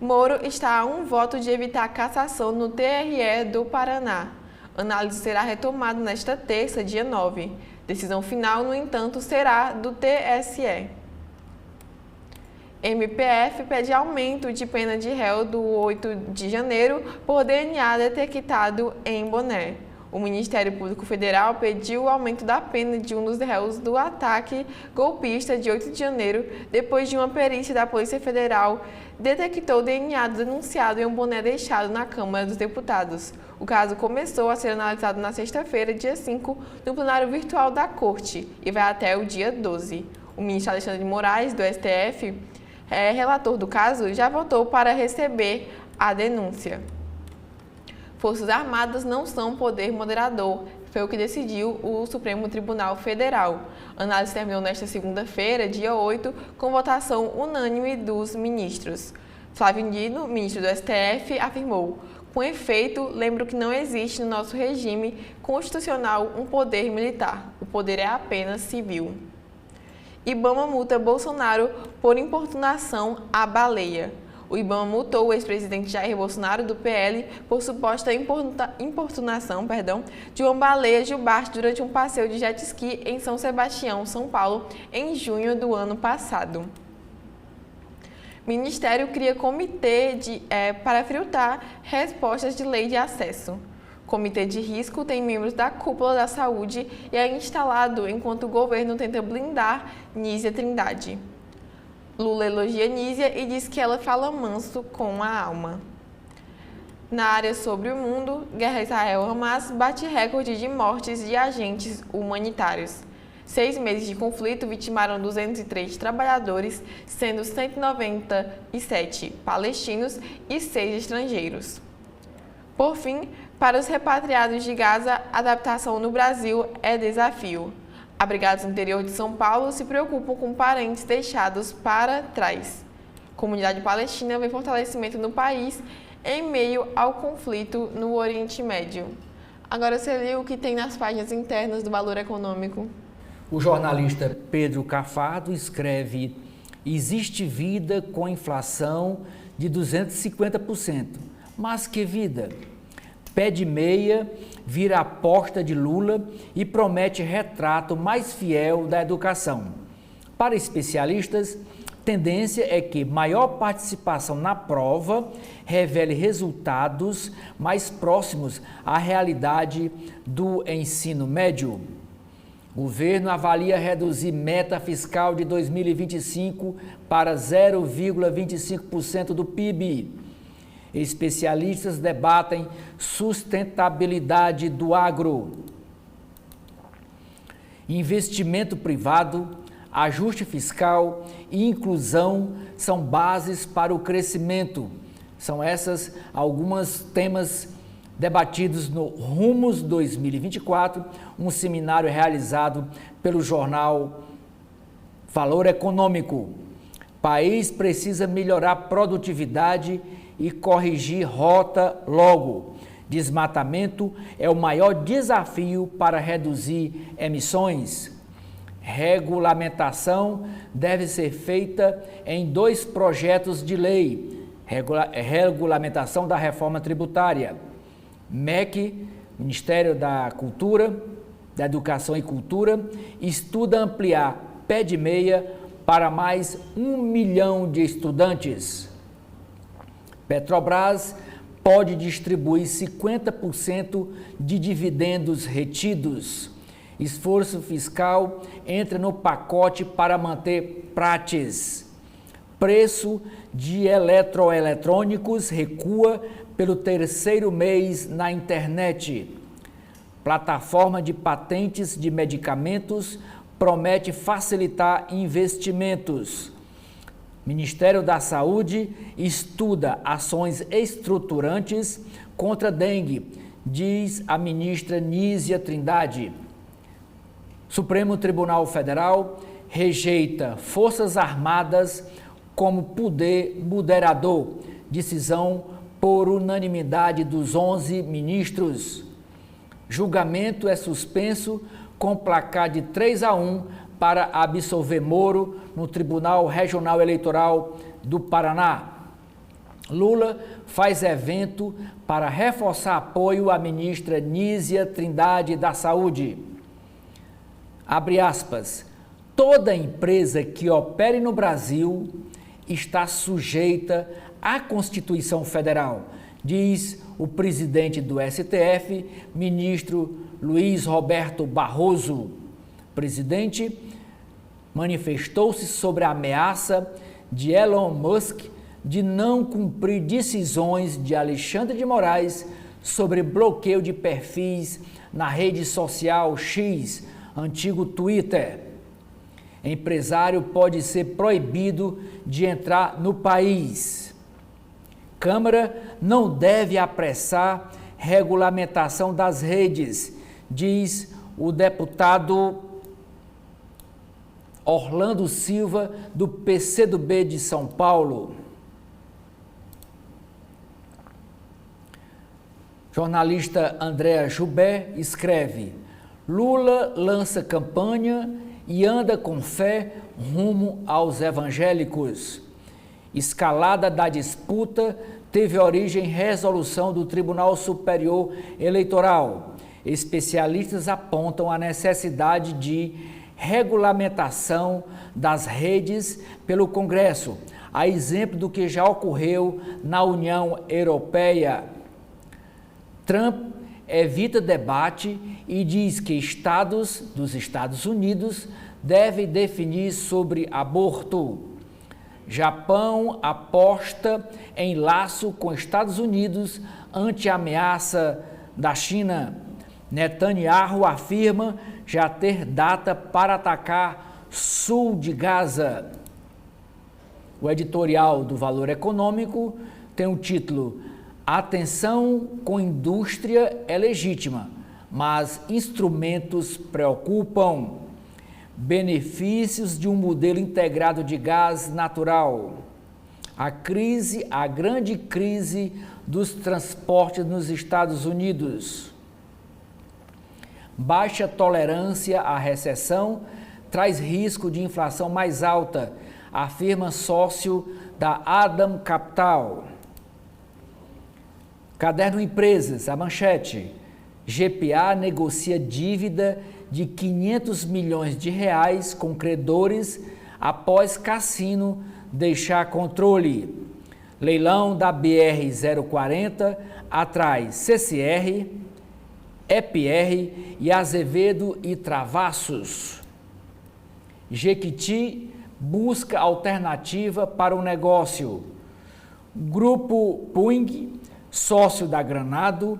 Moro está a um voto de evitar cassação no TRE do Paraná. Análise será retomada nesta terça, dia 9. Decisão final, no entanto, será do TSE. MPF pede aumento de pena de réu do 8 de janeiro por DNA detectado em boné. O Ministério Público Federal pediu o aumento da pena de um dos réus do ataque golpista de 8 de janeiro, depois de uma perícia da Polícia Federal detectou o DNA do denunciado em um boné deixado na Câmara dos Deputados. O caso começou a ser analisado na sexta-feira, dia 5, no plenário virtual da Corte e vai até o dia 12. O ministro Alexandre de Moraes, do STF, relator do caso, já votou para receber a denúncia. Forças Armadas não são poder moderador, foi o que decidiu o Supremo Tribunal Federal. A análise terminou nesta segunda-feira, dia 8, com votação unânime dos ministros. Flávio Dino, ministro do STF, afirmou: com efeito, lembro que não existe no nosso regime constitucional um poder militar, o poder é apenas civil. Ibama multa Bolsonaro por importunação à baleia. O Ibama multou o ex-presidente Jair Bolsonaro, do PL, por suposta importunação de uma baleia jubarte durante um passeio de jet ski em São Sebastião, São Paulo, em junho do ano passado. Ministério cria comitê para filtrar respostas de lei de acesso. Comitê de risco tem membros da cúpula da saúde e é instalado enquanto o governo tenta blindar Nízia Trindade. Lula elogia Nízia e diz que ela fala manso com a alma. Na área sobre o mundo, guerra Israel-Hamas bate recorde de mortes de agentes humanitários. 6 meses de conflito vitimaram 203 trabalhadores, sendo 197 palestinos e 6 estrangeiros. Por fim, para os repatriados de Gaza, a adaptação no Brasil é desafio. Abrigados no interior de São Paulo se preocupam com parentes deixados para trás. Comunidade palestina vê fortalecimento no país em meio ao conflito no Oriente Médio. Agora você lê o que tem nas páginas internas do Valor Econômico. O jornalista Pedro Cafardo escreve: existe vida com inflação de 250%. Mas que vida! Pé de meia vira a aposta de Lula e promete retrato mais fiel da educação. Para especialistas, tendência é que maior participação na prova revele resultados mais próximos à realidade do ensino médio. O governo avalia reduzir meta fiscal de 2025 para 0,25% do PIB. Especialistas debatem sustentabilidade do agro. Investimento privado, ajuste fiscal e inclusão são bases para o crescimento. São essas alguns temas debatidos no Rumos 2024, um seminário realizado pelo jornal Valor Econômico. País precisa melhorar a produtividade e corrigir rota logo. Desmatamento é o maior desafio para reduzir emissões. Regulamentação deve ser feita em 2 projetos de lei. Regulamentação da reforma tributária. MEC, Ministério da Cultura, da Educação e Cultura, estuda ampliar pé de meia para mais 1 milhão de estudantes. Petrobras pode distribuir 50% de dividendos retidos. Esforço fiscal entra no pacote para manter Prates. Preço de eletroeletrônicos recua pelo 3º mês na internet. Plataforma de patentes de medicamentos promete facilitar investimentos. Ministério da Saúde estuda ações estruturantes contra a dengue, diz a ministra Nízia Trindade. Supremo Tribunal Federal rejeita Forças Armadas como poder moderador. Decisão por unanimidade dos 11 ministros. Julgamento é suspenso com placar de 3-1 para absolver Moro no Tribunal Regional Eleitoral do Paraná. Lula faz evento para reforçar apoio à ministra Nízia Trindade da Saúde. Abre aspas. Toda empresa que opere no Brasil está sujeita à Constituição Federal, diz o presidente do STF, ministro Luiz Roberto Barroso. O presidente manifestou-se sobre a ameaça de Elon Musk de não cumprir decisões de Alexandre de Moraes sobre bloqueio de perfis na rede social X, antigo Twitter. Empresário pode ser proibido de entrar no país. Câmara não deve apressar regulamentação das redes, diz o deputado Orlando Silva, do PCdoB de São Paulo. Jornalista Andréa Jubé escreve: Lula lança campanha e anda com fé rumo aos evangélicos. Escalada da disputa teve origem em resolução do Tribunal Superior Eleitoral. Especialistas apontam a necessidade de regulamentação das redes pelo Congresso, a exemplo do que já ocorreu na União Europeia. Trump evita debate e diz que estados dos Estados Unidos devem definir sobre aborto. Japão aposta em laço com Estados Unidos ante a ameaça da China. Netanyahu afirma já ter data para atacar sul de Gaza. O editorial do Valor Econômico tem o título: Atenção com indústria é legítima, mas instrumentos preocupam. Benefícios de um modelo integrado de gás natural. A grande crise dos transportes nos Estados Unidos. Baixa tolerância à recessão traz risco de inflação mais alta, afirma sócio da Adam Capital. Caderno Empresas, a manchete. GPA negocia dívida de 500 milhões de reais com credores após cassino deixar controle. Leilão da BR-040 atrai CCR, EPR e Azevedo e Travassos. Jequiti busca alternativa para o negócio. Grupo Puig, sócio da Granado,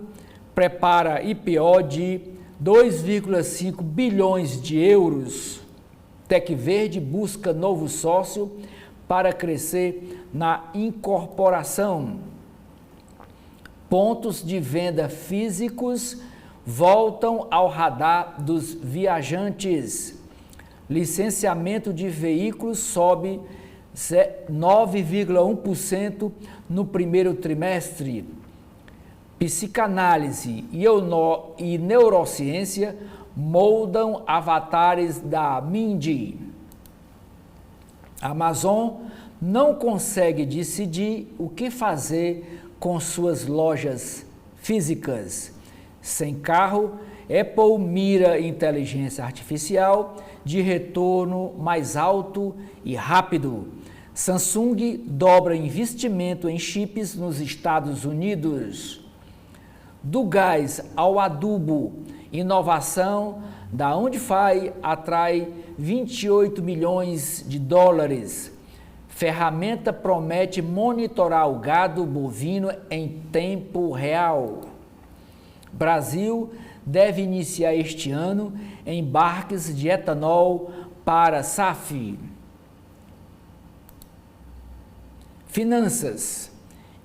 prepara IPO de 2,5 bilhões de euros. Tecverde busca novo sócio para crescer na incorporação. Pontos de venda físicos voltam ao radar dos viajantes. Licenciamento de veículos sobe 9,1% no primeiro trimestre. Psicanálise e neurociência moldam avatares da Mindy. Amazon não consegue decidir o que fazer com suas lojas físicas. Sem carro, Apple mira inteligência artificial de retorno mais alto e rápido. Samsung dobra investimento em chips nos Estados Unidos. Do gás ao adubo, inovação da Undify atrai 28 milhões de dólares. Ferramenta promete monitorar o gado bovino em tempo real. Brasil deve iniciar este ano embarques de etanol para SAF. Finanças.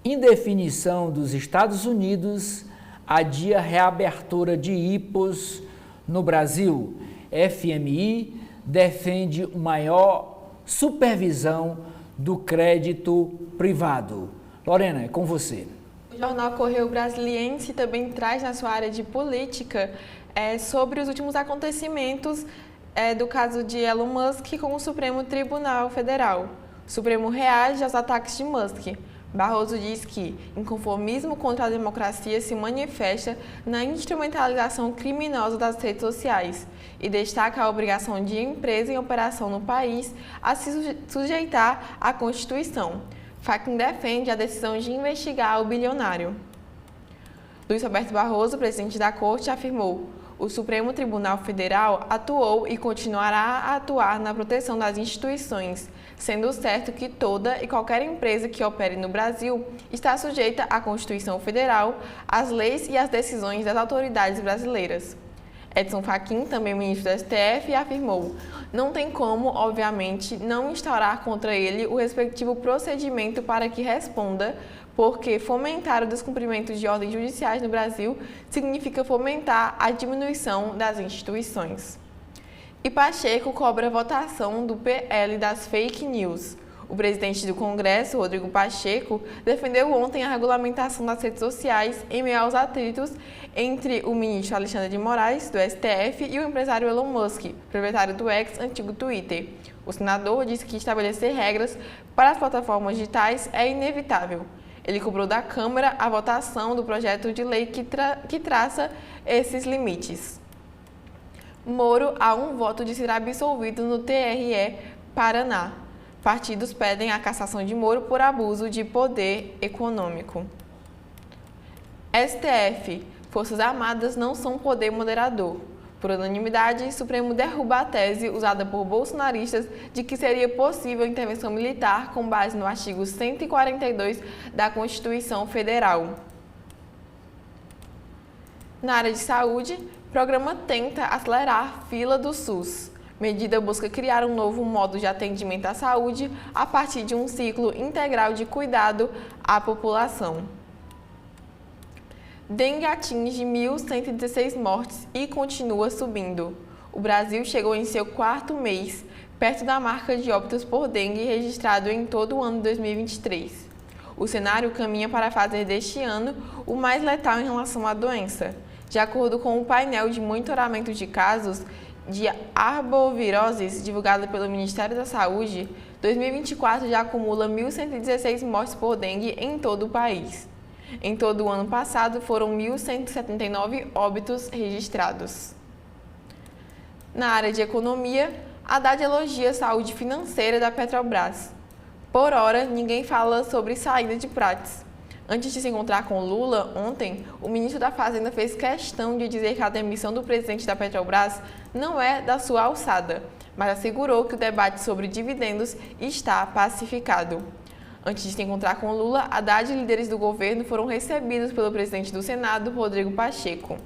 Indefinição dos Estados Unidos adia reabertura de IPOs no Brasil. FMI defende maior supervisão do crédito privado. Lorena, é com você. O jornal Correio Brasiliense também traz na sua área de política sobre os últimos acontecimentos do caso de Elon Musk com o Supremo Tribunal Federal. O Supremo reage aos ataques de Musk. Barroso diz que inconformismo contra a democracia se manifesta na instrumentalização criminosa das redes sociais e destaca a obrigação de empresa em operação no país a se sujeitar à Constituição. Fachin defende a decisão de investigar o bilionário. Luiz Roberto Barroso, presidente da Corte, afirmou: o Supremo Tribunal Federal atuou e continuará a atuar na proteção das instituições, sendo certo que toda e qualquer empresa que opere no Brasil está sujeita à Constituição Federal, às leis e às decisões das autoridades brasileiras. Edson Fachin, também ministro do STF, afirmou: não tem como, obviamente, não instaurar contra ele o respectivo procedimento para que responda, porque fomentar o descumprimento de ordens judiciais no Brasil significa fomentar a diminuição das instituições. E Pacheco cobra a votação do PL das fake news. O presidente do Congresso, Rodrigo Pacheco, defendeu ontem a regulamentação das redes sociais em meio aos atritos entre o ministro Alexandre de Moraes, do STF, e o empresário Elon Musk, proprietário do antigo Twitter. O senador disse que estabelecer regras para as plataformas digitais é inevitável. Ele cobrou da Câmara a votação do projeto de lei que traça esses limites. Moro há um voto de ser absolvido no TRE Paraná. Partidos pedem a cassação de Moro por abuso de poder econômico. STF. Forças Armadas não são poder moderador. Por unanimidade, o Supremo derruba a tese usada por bolsonaristas de que seria possível intervenção militar com base no artigo 142 da Constituição Federal. Na área de saúde, o programa tenta acelerar a fila do SUS. Medida busca criar um novo modo de atendimento à saúde a partir de um ciclo integral de cuidado à população. Dengue atinge 1.116 mortes e continua subindo. O Brasil chegou em seu quarto mês, perto da marca de óbitos por dengue registrado em todo o ano de 2023. O cenário caminha para fazer deste ano o mais letal em relação à doença. De acordo com o painel de monitoramento de casos de arboviroses divulgado pelo Ministério da Saúde, 2024 já acumula 1.116 mortes por dengue em todo o país. Em todo o ano passado, foram 1.179 óbitos registrados. Na área de economia, Haddad elogia a saúde financeira da Petrobras. Por hora, ninguém fala sobre saída de Prates. Antes de se encontrar com Lula, ontem, o ministro da Fazenda fez questão de dizer que a demissão do presidente da Petrobras não é da sua alçada, mas assegurou que o debate sobre dividendos está pacificado. Antes de se encontrar com Lula, Haddad e líderes do governo foram recebidos pelo presidente do Senado, Rodrigo Pacheco.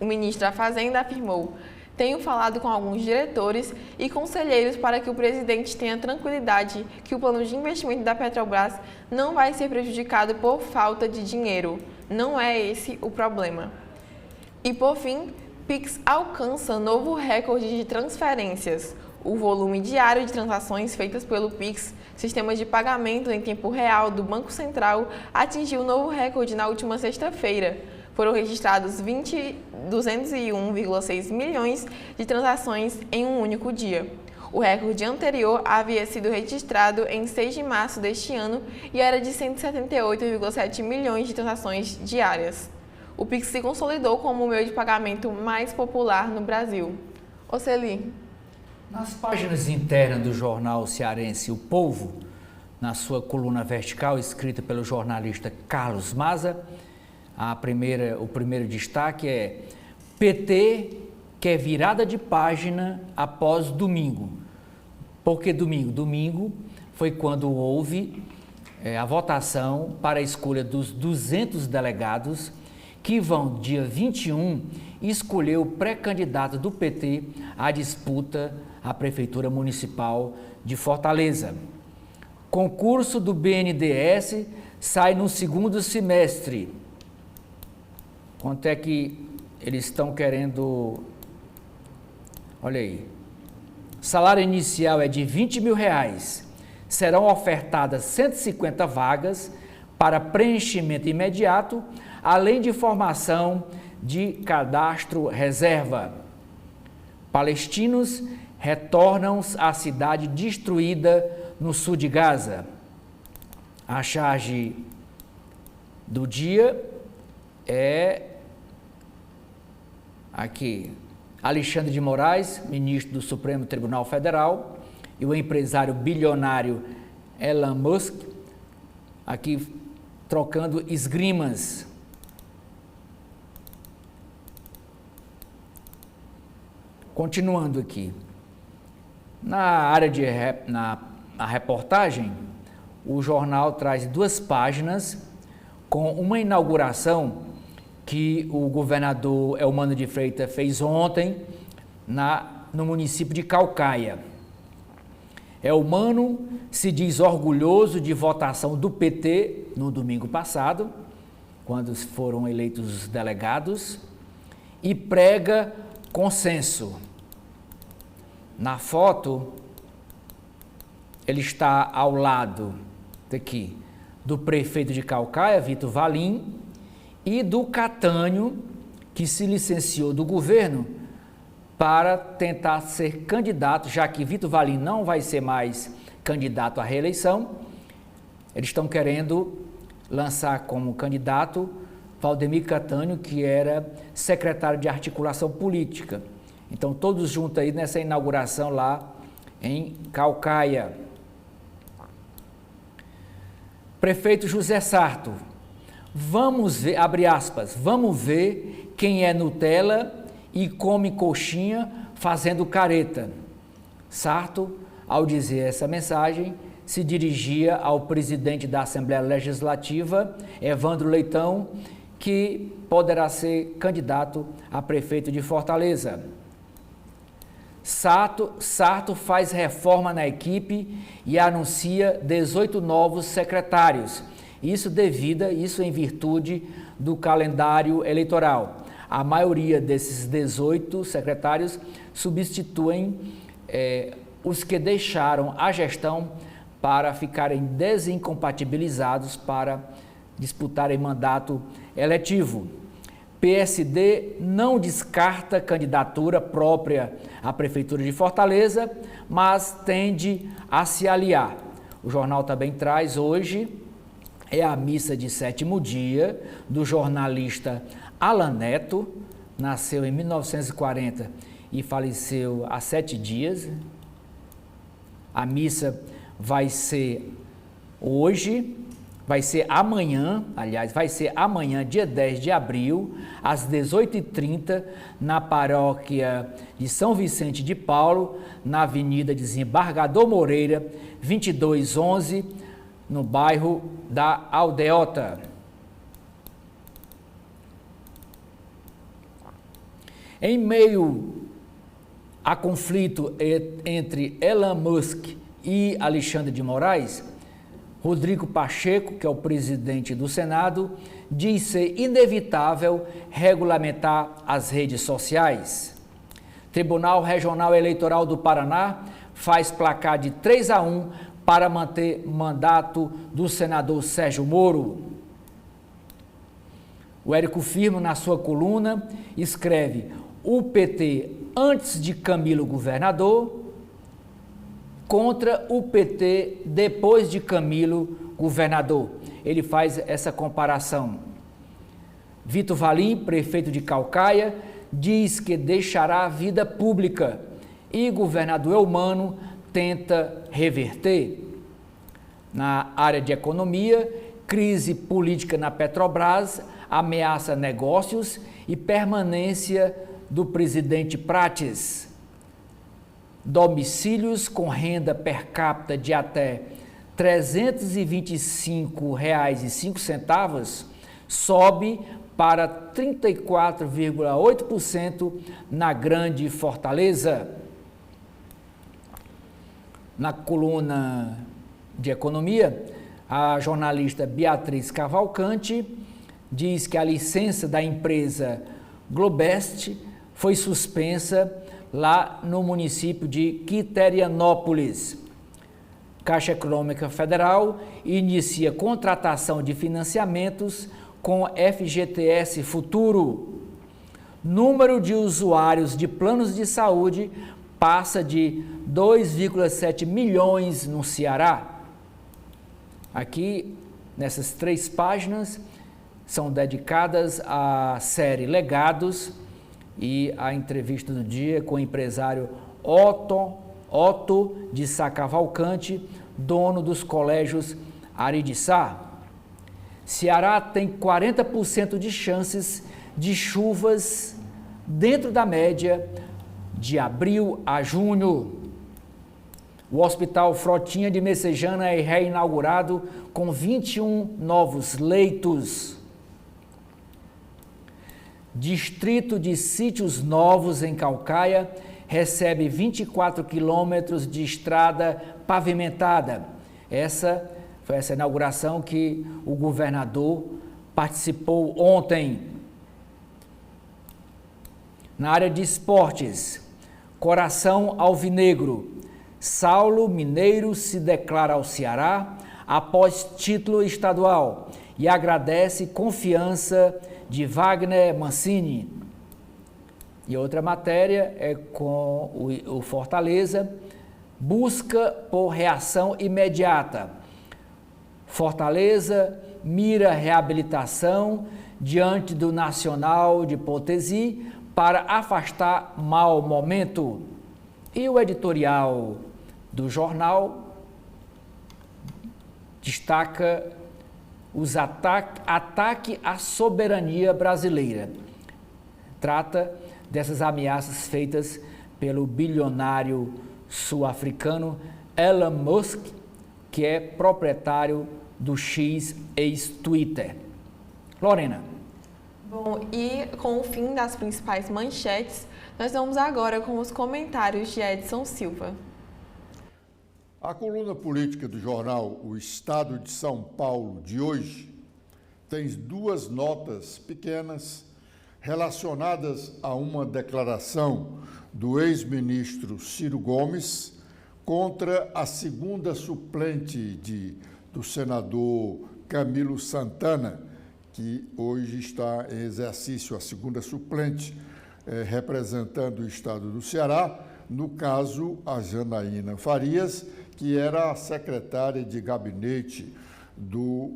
O ministro da Fazenda afirmou: "Tenho falado com alguns diretores e conselheiros para que o presidente tenha tranquilidade que o plano de investimento da Petrobras não vai ser prejudicado por falta de dinheiro. Não é esse o problema." E por fim, Pix alcança novo recorde de transferências. O volume diário de transações feitas pelo Pix, sistema de pagamento em tempo real do Banco Central, atingiu um novo recorde na última sexta-feira. Foram registrados 201,6 milhões de transações em um único dia. O recorde anterior havia sido registrado em 6 de março deste ano e era de 178,7 milhões de transações diárias. O Pix se consolidou como o meio de pagamento mais popular no Brasil. Oceli. Nas páginas internas do jornal cearense O Povo, na sua coluna vertical, escrita pelo jornalista Carlos Maza, o primeiro destaque é: PT quer virada de página após domingo. Por que domingo? Domingo foi quando houve a votação para a escolha dos 200 delegados que vão, dia 21, escolher o pré-candidato do PT à disputa à Prefeitura Municipal de Fortaleza. Concurso do BNDES sai no segundo semestre. Quanto é que eles estão querendo? Olha aí. Salário inicial é de R$20 mil. Serão ofertadas 150 vagas para preenchimento imediato, além de formação de cadastro reserva. Palestinos retornam à cidade destruída no sul de Gaza. A charge do dia é aqui: Alexandre de Moraes, ministro do Supremo Tribunal Federal, e o empresário bilionário Elon Musk, aqui trocando esgrimas. Continuando aqui, na área na reportagem, o jornal traz 2 páginas com uma inauguração que o governador Eumano de Freitas fez ontem no município de Caucaia. Eumano se diz orgulhoso de votação do PT no domingo passado, quando foram eleitos os delegados, e prega consenso. Na foto, ele está ao lado daqui do prefeito de Caucaia, Vitor Valim, e do Catânio, que se licenciou do governo para tentar ser candidato, já que Vitor Valim não vai ser mais candidato à reeleição. Eles estão querendo lançar como candidato Valdemir Catânio, que era secretário de articulação política. Então, todos juntos aí nessa inauguração lá em Caucaia. Prefeito José Sarto: vamos ver, abre aspas, vamos ver quem é Nutella e come coxinha fazendo careta. Sarto, ao dizer essa mensagem, se dirigia ao presidente da Assembleia Legislativa, Evandro Leitão, que poderá ser candidato a prefeito de Fortaleza. Sarto faz reforma na equipe e anuncia 18 novos secretários. Isso em virtude do calendário eleitoral. A maioria desses 18 secretários substituem os que deixaram a gestão para ficarem desincompatibilizados para disputarem mandato eletivo. PSD não descarta candidatura própria à Prefeitura de Fortaleza, mas tende a se aliar. O jornal também traz hoje a missa de 7º dia do jornalista Alan Neto, nasceu em 1940 e faleceu há 7 dias. A missa vai ser amanhã, dia 10 de abril, às 18h30, na paróquia de São Vicente de Paulo, na Avenida Desembargador Moreira, 2211, no bairro da Aldeota. Em meio a conflito entre Elon Musk e Alexandre de Moraes, Rodrigo Pacheco, que é o presidente do Senado, diz ser inevitável regulamentar as redes sociais. Tribunal Regional Eleitoral do Paraná faz placar de 3-1 para manter mandato do senador Sérgio Moro. O Érico Firmo, na sua coluna, escreve: o PT antes de Camilo governador contra o PT depois de Camilo governador. Ele faz essa comparação. Vitor Valim, prefeito de Caucaia, diz que deixará a vida pública e governador Eumano tenta reverter. Na área de economia, crise política na Petrobras ameaça negócios e permanência do presidente Prates. Domicílios com renda per capita de até R$ 325,05 sobe para 34,8% na Grande Fortaleza. Na coluna de economia, a jornalista Beatriz Cavalcante diz que a licença da empresa Globest foi suspensa lá no município de Quiterianópolis. Caixa Econômica Federal inicia contratação de financiamentos com FGTS Futuro. Número de usuários de planos de saúde passa de 2,7 milhões no Ceará. Aqui, nessas 3 páginas, são dedicadas à série Legados e a entrevista do dia com o empresário Otto de Sá Cavalcante, dono dos colégios Aridiçá. Ceará tem 40% de chances de chuvas dentro da média de abril a junho. O Hospital Frotinha de Messejana é reinaugurado com 21 novos leitos. Distrito de Sítios Novos, em Caucaia, recebe 24 quilômetros de estrada pavimentada. Essa foi essa inauguração que o governador participou ontem. Na área de esportes, Coração Alvinegro. Saulo Mineiro se declara ao Ceará após título estadual e agradece confiança de Wagner Mancini. E outra matéria é com o Fortaleza, busca por reação imediata. Fortaleza mira reabilitação diante do Nacional de Potesi para afastar mau momento. E o editorial do jornal destaca os ataque à soberania brasileira. Trata dessas ameaças feitas pelo bilionário sul-africano Elon Musk, que é proprietário do X, ex-Twitter. Lorena. Bom, e com o fim das principais manchetes, nós vamos agora com os comentários de Edson Silva. A coluna política do jornal O Estado de São Paulo de hoje tem duas notas pequenas relacionadas a uma declaração do ex-ministro Ciro Gomes contra a segunda suplente do senador Camilo Santana, que hoje está em exercício, a segunda suplente, representando o estado do Ceará, no caso, a Janaína Farias, que era a secretária de gabinete do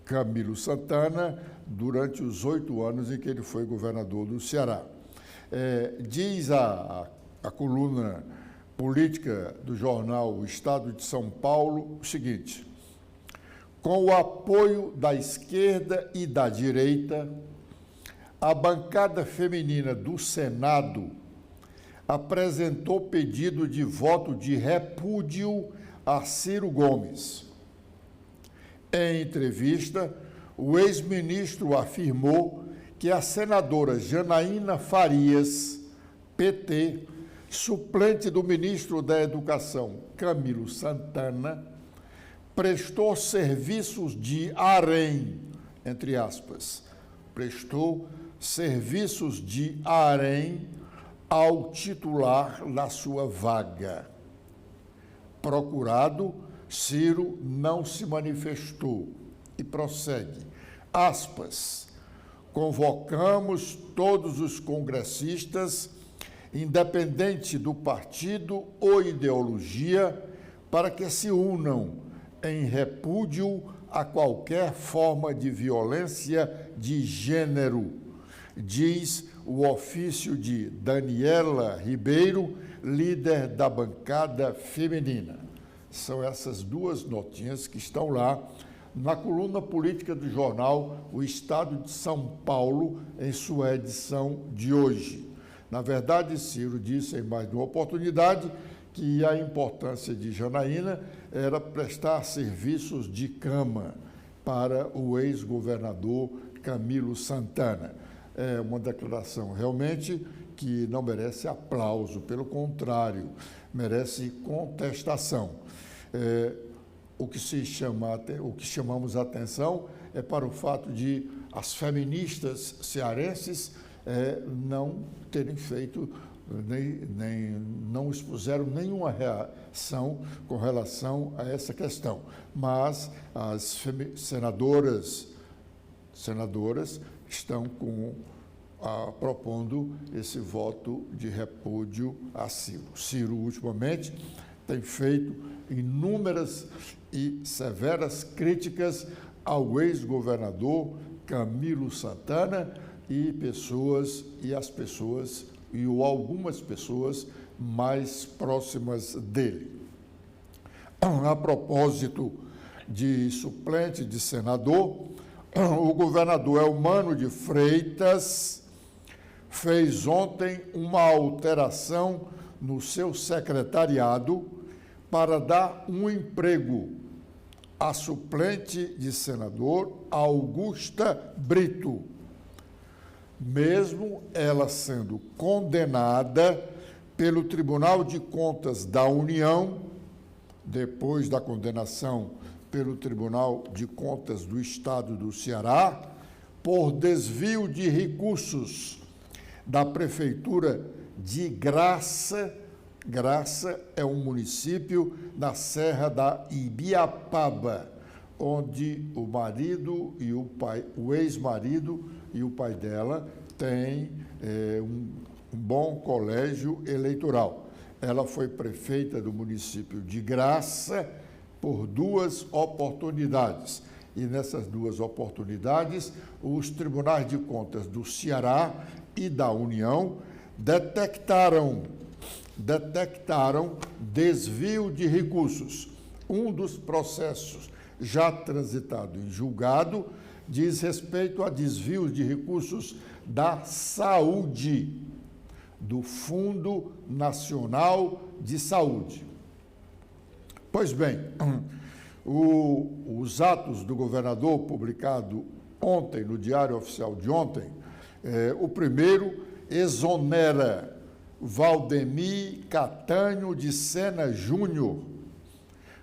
Camilo Santana durante os 8 anos em que ele foi governador do Ceará. Diz a coluna política do jornal O Estado de São Paulo o seguinte: com o apoio da esquerda e da direita, a bancada feminina do Senado apresentou pedido de voto de repúdio a Ciro Gomes. Em entrevista, o ex-ministro afirmou que a senadora Janaína Farias, PT, suplente do ministro da Educação Camilo Santana, prestou serviços de harém, entre aspas, prestou serviços de harém ao titular da sua vaga. Procurado, Ciro não se manifestou e prossegue, aspas, convocamos todos os congressistas, independente do partido ou ideologia, para que se unam em repúdio a qualquer forma de violência de gênero, diz o ofício de Daniela Ribeiro, líder da bancada feminina. São essas duas notinhas que estão lá na coluna política do jornal O Estado de São Paulo, em sua edição de hoje. Na verdade, Ciro disse em mais de uma oportunidade que a importância de Janaína era prestar serviços de cama para o ex-governador Camilo Santana. É uma declaração realmente que não merece aplauso, pelo contrário, merece contestação. O que chamamos a atenção é para o fato de as feministas cearenses não terem feito, não expuseram nenhuma reação com relação a essa questão. Mas as senadoras estão propondo esse voto de repúdio a Ciro. Ciro, ultimamente, tem feito inúmeras e severas críticas ao ex-governador Camilo Santana e algumas pessoas mais próximas dele. A propósito de suplente de senador, o governador Eumano de Freitas fez ontem uma alteração no seu secretariado para dar um emprego à suplente de senador Augusta Brito, mesmo ela sendo condenada pelo Tribunal de Contas da União, depois da condenação pelo Tribunal de Contas do Estado do Ceará, por desvio de recursos da Prefeitura de Graça. Graça é um município na Serra da Ibiapaba, onde o marido e o ex-marido e o pai dela têm um bom colégio eleitoral. Ela foi prefeita do município de Graça por 2 oportunidades. E nessas 2 oportunidades, os tribunais de contas do Ceará e da União detectaram desvio de recursos. Um dos processos já transitado em julgado diz respeito a desvio de recursos da saúde. do Fundo Nacional de Saúde. Pois bem, os atos do governador publicado ontem, no Diário Oficial de ontem, o primeiro exonera Valdemir Catânio de Sena Júnior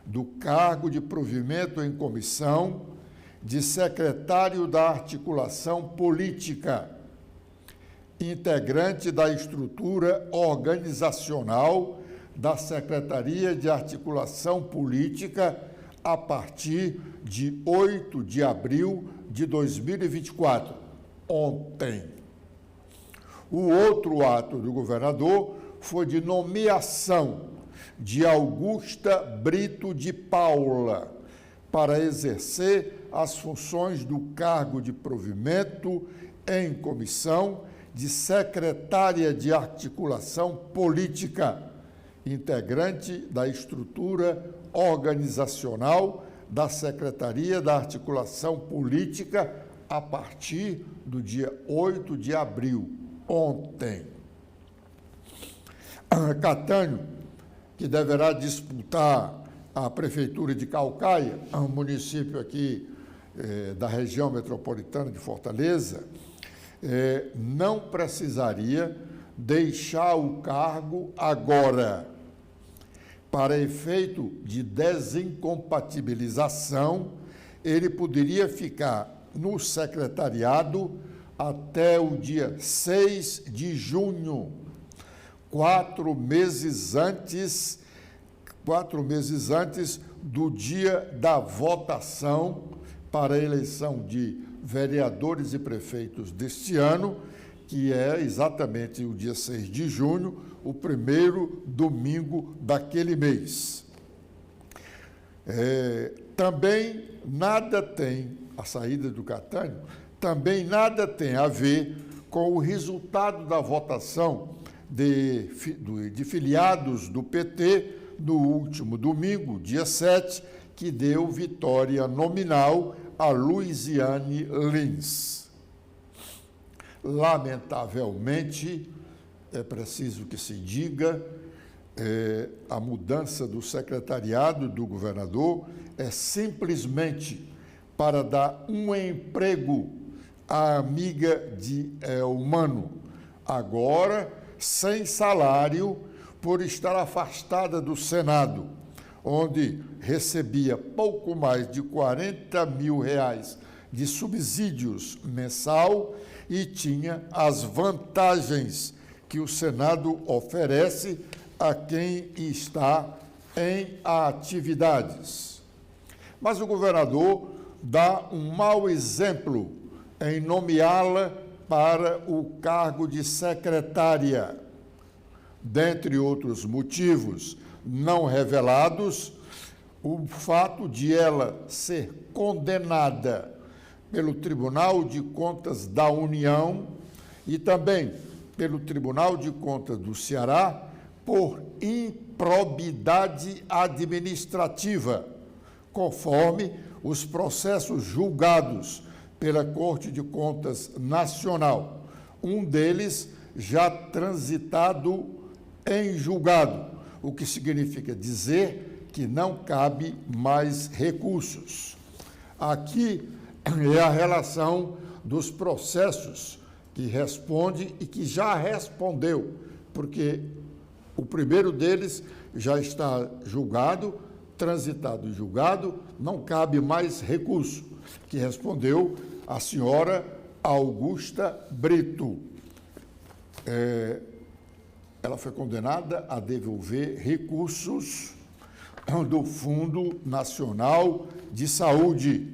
do cargo de provimento em comissão de secretário da articulação política, integrante da estrutura organizacional da Secretaria de Articulação Política a partir de 8 de abril de 2024, ontem. O outro ato do governador foi de nomeação de Augusta Brito de Paula para exercer as funções do cargo de provimento em comissão de secretária de articulação política, integrante da estrutura organizacional da Secretaria da Articulação Política a partir do dia 8 de abril, ontem. Catânio, que deverá disputar a Prefeitura de Caucaia, um município aqui da região metropolitana de Fortaleza, não precisaria deixar o cargo agora. Para efeito de desincompatibilização, ele poderia ficar no secretariado até o dia 6 de junho, 4 meses antes do dia da votação para a eleição de vereadores e prefeitos deste ano, que é exatamente o dia 6 de junho, o primeiro domingo daquele mês. Também nada tem, a saída do Catânio, também nada tem a ver com o resultado da votação de filiados do PT no último domingo, dia 7, que deu vitória nominal a Luiziane Lins. Lamentavelmente, é preciso que se diga, a mudança do secretariado do governador é simplesmente para dar um emprego à amiga de Elmano, agora sem salário por estar afastada do Senado, onde recebia pouco mais de R$40 mil de subsídios mensal e tinha as vantagens que o Senado oferece a quem está em atividades. Mas o governador dá um mau exemplo em nomeá-la para o cargo de secretária. Dentre outros motivos não revelados, o fato de ela ser condenada pelo Tribunal de Contas da União e também pelo Tribunal de Contas do Ceará por improbidade administrativa, conforme os processos julgados pela Corte de Contas Nacional, um deles já transitado em julgado, o que significa dizer que não cabe mais recursos. Aqui é a relação dos processos que responde e que já respondeu, porque o primeiro deles já está julgado, transitado e julgado, não cabe mais recurso, que respondeu a senhora Augusta Brito. Ela foi condenada a devolver recursos do Fundo Nacional de Saúde.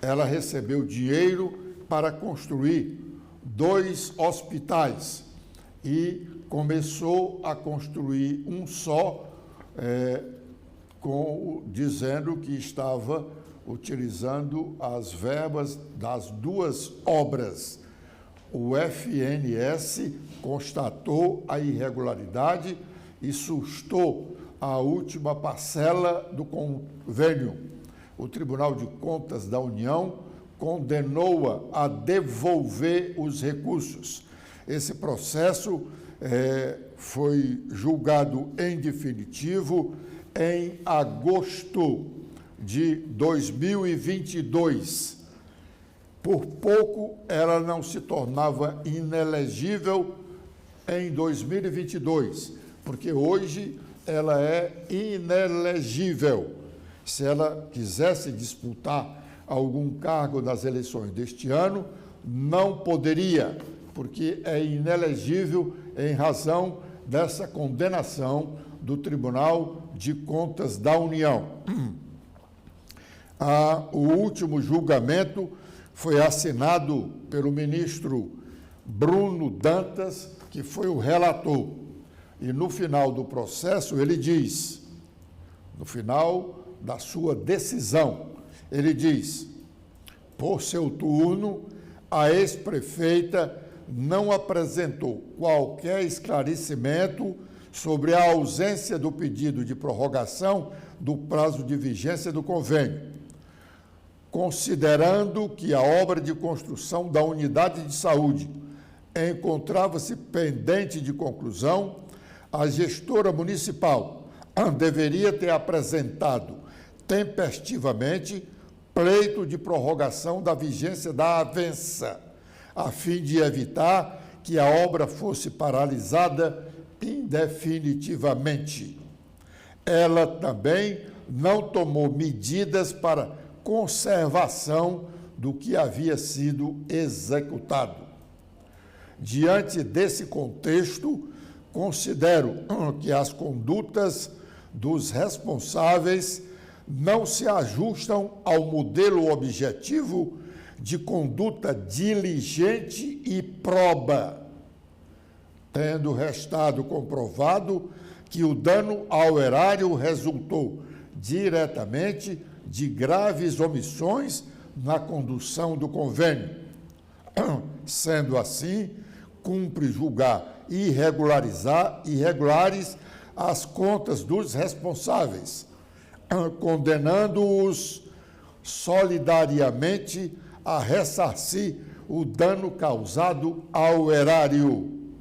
Ela recebeu dinheiro para construir 2 hospitais e começou a construir um só, dizendo que estava utilizando as verbas das 2 obras. O FNS constatou a irregularidade e sustou a última parcela do convênio. O Tribunal de Contas da União condenou-a a devolver os recursos. Esse processo foi julgado em definitivo em agosto de 2022. Por pouco, ela não se tornava inelegível em 2022, porque hoje ela é inelegível. Se ela quisesse disputar algum cargo nas eleições deste ano, não poderia, porque é inelegível em razão dessa condenação do Tribunal de Contas da União. O último julgamento foi assinado pelo ministro Bruno Dantas, que foi o relator. E no final do processo, ele diz, no final da sua decisão, ele diz: por seu turno, a ex-prefeita não apresentou qualquer esclarecimento sobre a ausência do pedido de prorrogação do prazo de vigência do convênio, considerando que a obra de construção da unidade de saúde encontrava-se pendente de conclusão. A gestora municipal deveria ter apresentado tempestivamente pleito de prorrogação da vigência da avença, a fim de evitar que a obra fosse paralisada indefinitivamente. Ela também não tomou medidas para conservação do que havia sido executado. Diante desse contexto, considero que as condutas dos responsáveis não se ajustam ao modelo objetivo de conduta diligente e proba, tendo restado comprovado que o dano ao erário resultou diretamente de graves omissões na condução do convênio. Sendo assim, cumpre julgar irregulares as contas dos responsáveis, condenando-os solidariamente a ressarcir o dano causado ao erário.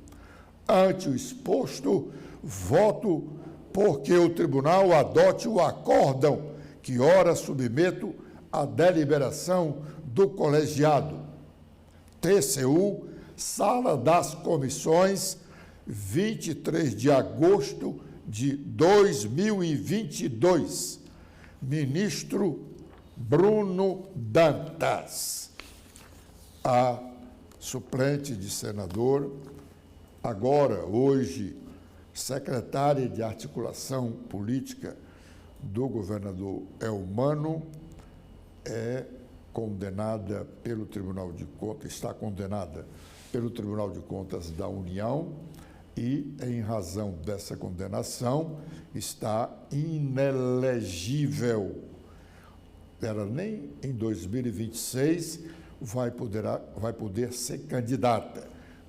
Ante o exposto, voto porque o tribunal adote o acórdão que ora submeto à deliberação do colegiado. TCU, Sala das Comissões, 23 de agosto de 2022. Ministro Bruno Dantas. A suplente de senador, agora, hoje, secretária de Articulação Política do governador Elmano, é condenada pelo Tribunal de Contas, está condenada pelo Tribunal de Contas da União e, em razão dessa condenação, está inelegível. Ela nem em 2026 vai poder ser candidata,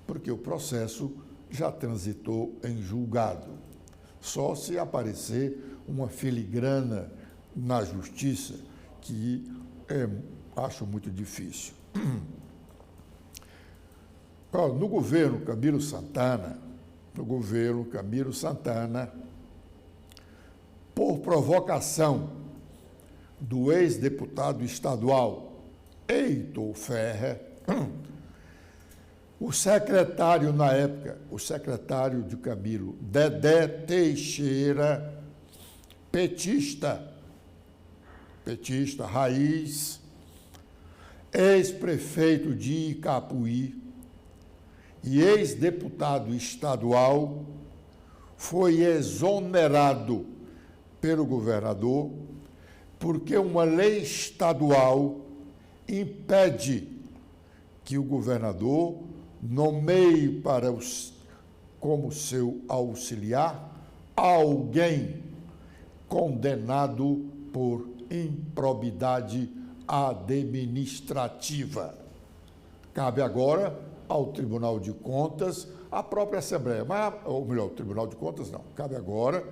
porque o processo já transitou em julgado. Só se aparecer uma filigrana na justiça, que acho muito difícil. No governo Camilo Santana, por provocação do ex-deputado estadual Heitor Ferrer, o secretário, na época, o secretário de Camilo, Dedé Teixeira, petista raiz, ex-prefeito de Icapuí e ex-deputado estadual, foi exonerado pelo governador porque uma lei estadual impede que o governador nomeie como seu auxiliar alguém condenado por improbidade administrativa. Cabe agora ao Tribunal de Contas, à própria Assembleia, ou melhor, o Tribunal de Contas não, cabe agora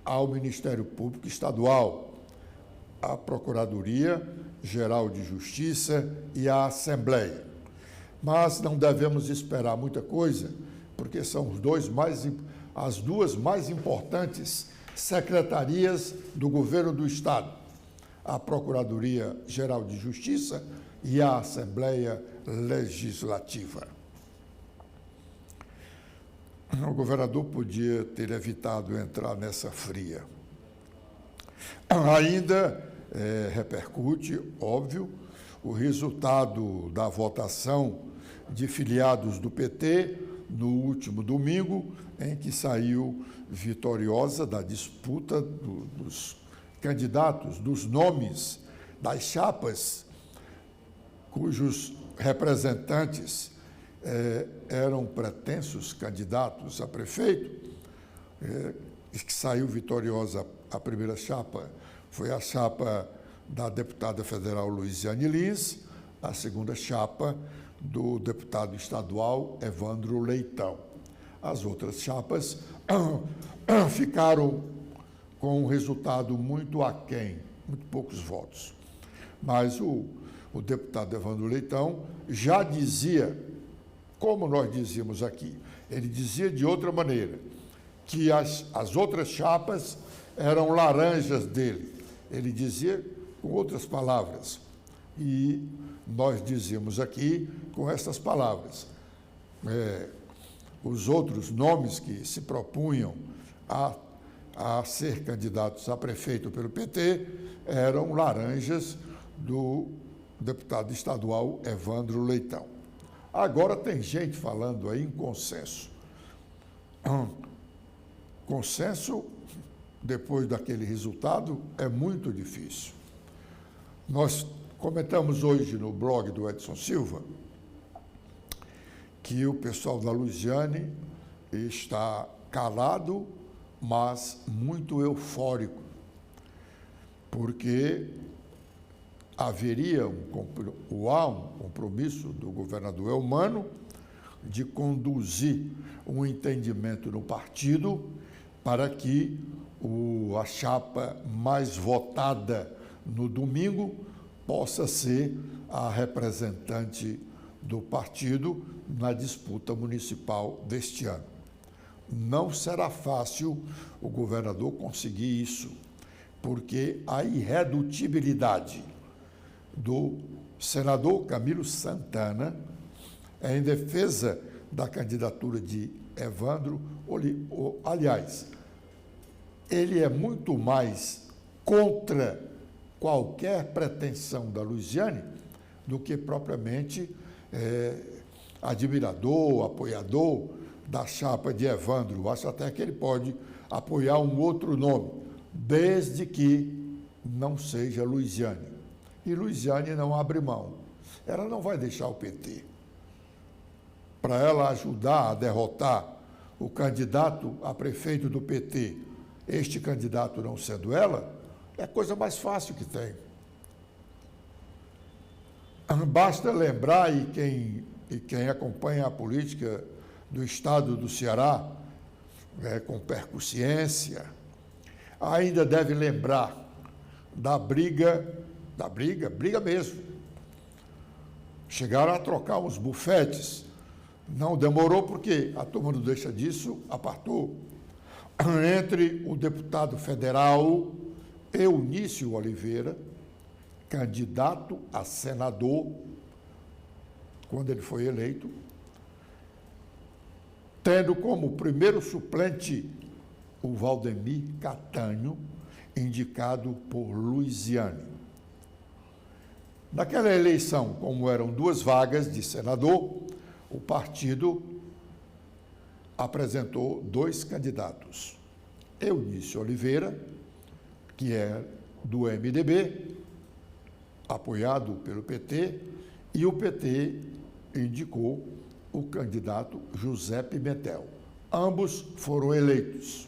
ao Ministério Público Estadual, à Procuradoria-Geral de Justiça e à Assembleia. Mas não devemos esperar muita coisa, porque são as duas mais importantes secretarias do governo do Estado, a Procuradoria-Geral de Justiça e a Assembleia Legislativa. O governador podia ter evitado entrar nessa fria. Ainda repercute, óbvio, o resultado da votação de filiados do PT no último domingo, em que saiu vitoriosa da disputa dos candidatos, dos nomes das chapas, cujos representantes eram pretensos candidatos a prefeito, que saiu vitoriosa a primeira chapa foi a chapa da deputada federal Luiziane Lins, a segunda chapa do deputado estadual Evandro Leitão. As outras chapas ficaram com um resultado muito aquém, muito poucos votos. Mas o deputado Evandro Leitão já dizia, como nós dizíamos aqui, ele dizia de outra maneira, que as outras chapas eram laranjas dele. Ele dizia com outras palavras. E nós dizíamos aqui com essas palavras. Os outros nomes que se propunham a ser candidatos a prefeito pelo PT eram laranjas do deputado estadual Evandro Leitão. Agora tem gente falando aí em consenso. Consenso, depois daquele resultado, é muito difícil. Nós comentamos hoje no blog do Edson Silva que o pessoal da Luiziane está calado, mas muito eufórico, porque há um compromisso do governador Eumano de conduzir um entendimento no partido para que a chapa mais votada no domingo possa ser a representante do partido na disputa municipal deste ano. Não será fácil o governador conseguir isso, porque a irredutibilidade do senador Camilo Santana em defesa da candidatura de Evandro, aliás, ele é muito mais contra qualquer pretensão da Luiziane do que propriamente admirador, apoiador da chapa de Evandro. Acho até que ele pode apoiar um outro nome, desde que não seja Luiziane. E Luiziane não abre mão. Ela não vai deixar o PT. Para ela ajudar a derrotar o candidato a prefeito do PT, este candidato não sendo ela, é a coisa mais fácil que tem. Basta lembrar, e quem acompanha a política do estado do Ceará, com percussiência, ainda deve lembrar da briga mesmo. Chegaram a trocar uns bufetes. Não demorou porque a turma não deixa disso, apartou. Entre o deputado federal Eunício Oliveira, candidato a senador, quando ele foi eleito, tendo como primeiro suplente o Valdemir Catânio, indicado por Luiziane. Naquela eleição, como eram duas vagas de senador, o partido apresentou dois candidatos. Eunício Oliveira, que é do MDB, apoiado pelo PT, e o PT indicou o candidato José Pimentel. Ambos foram eleitos.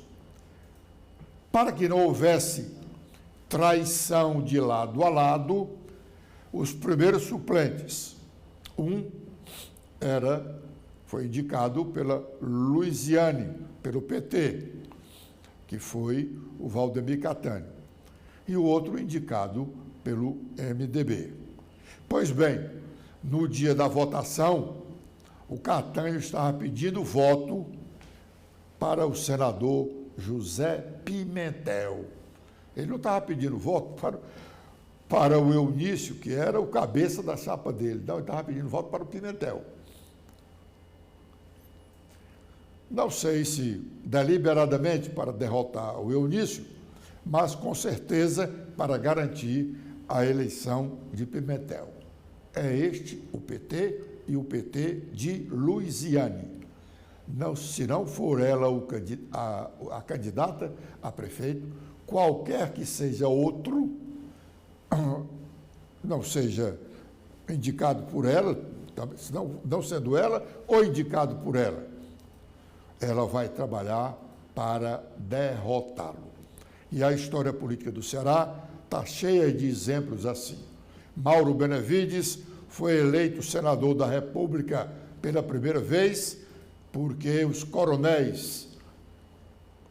Para que não houvesse traição de lado a lado, os primeiros suplentes, foi indicado pela Luiziane, pelo PT, que foi o Valdemir Catânio, e o outro indicado pelo MDB. Pois bem, no dia da votação, o Catanho estava pedindo voto para o senador José Pimentel. Ele não estava pedindo voto para o Eunício, que era o cabeça da chapa dele. Não, ele estava pedindo voto para o Pimentel. Não sei se deliberadamente para derrotar o Eunício, mas com certeza para garantir a eleição de Pimentel. É este o PT e o PT de Luiziane. Não, se não for ela a candidata a prefeito, qualquer que seja outro, não seja indicado por ela, não sendo ela, ou indicado por ela vai trabalhar para derrotá-lo. E a história política do Ceará está cheia de exemplos assim. Mauro Benevides foi eleito senador da República pela primeira vez porque os coronéis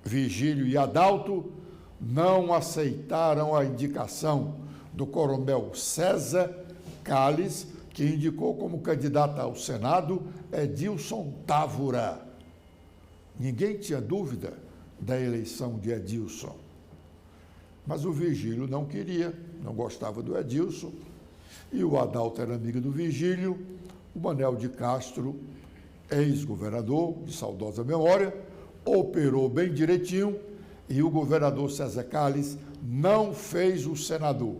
Vigílio e Adalto não aceitaram a indicação do coronel César Calles, que indicou como candidata ao Senado Edilson Távora. Ninguém tinha dúvida da eleição de Edilson. Mas o Vigílio não queria, não gostava do Edilson, e o Adalto era amigo do Vigílio. O Manel de Castro, ex-governador de saudosa memória, operou bem direitinho e o governador César Calles não fez o senador.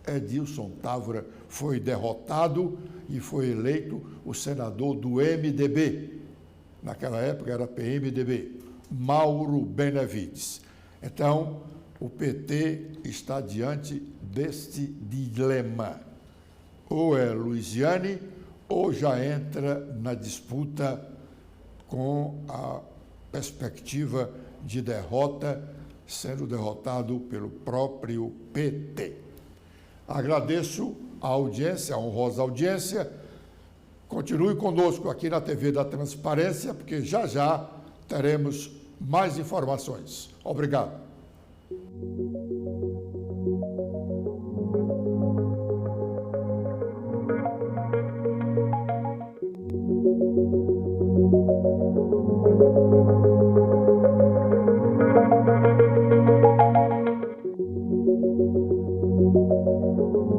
Edilson Távora foi derrotado e foi eleito o senador do MDB. Naquela época era PMDB, Mauro Benevides. Então, o PT está diante deste dilema. Ou é Luiziane, ou já entra na disputa com a perspectiva de derrota, sendo derrotado pelo próprio PT. Agradeço a audiência, a honrosa audiência. Continue conosco aqui na TV da Transparência, porque já já teremos mais informações. Obrigado.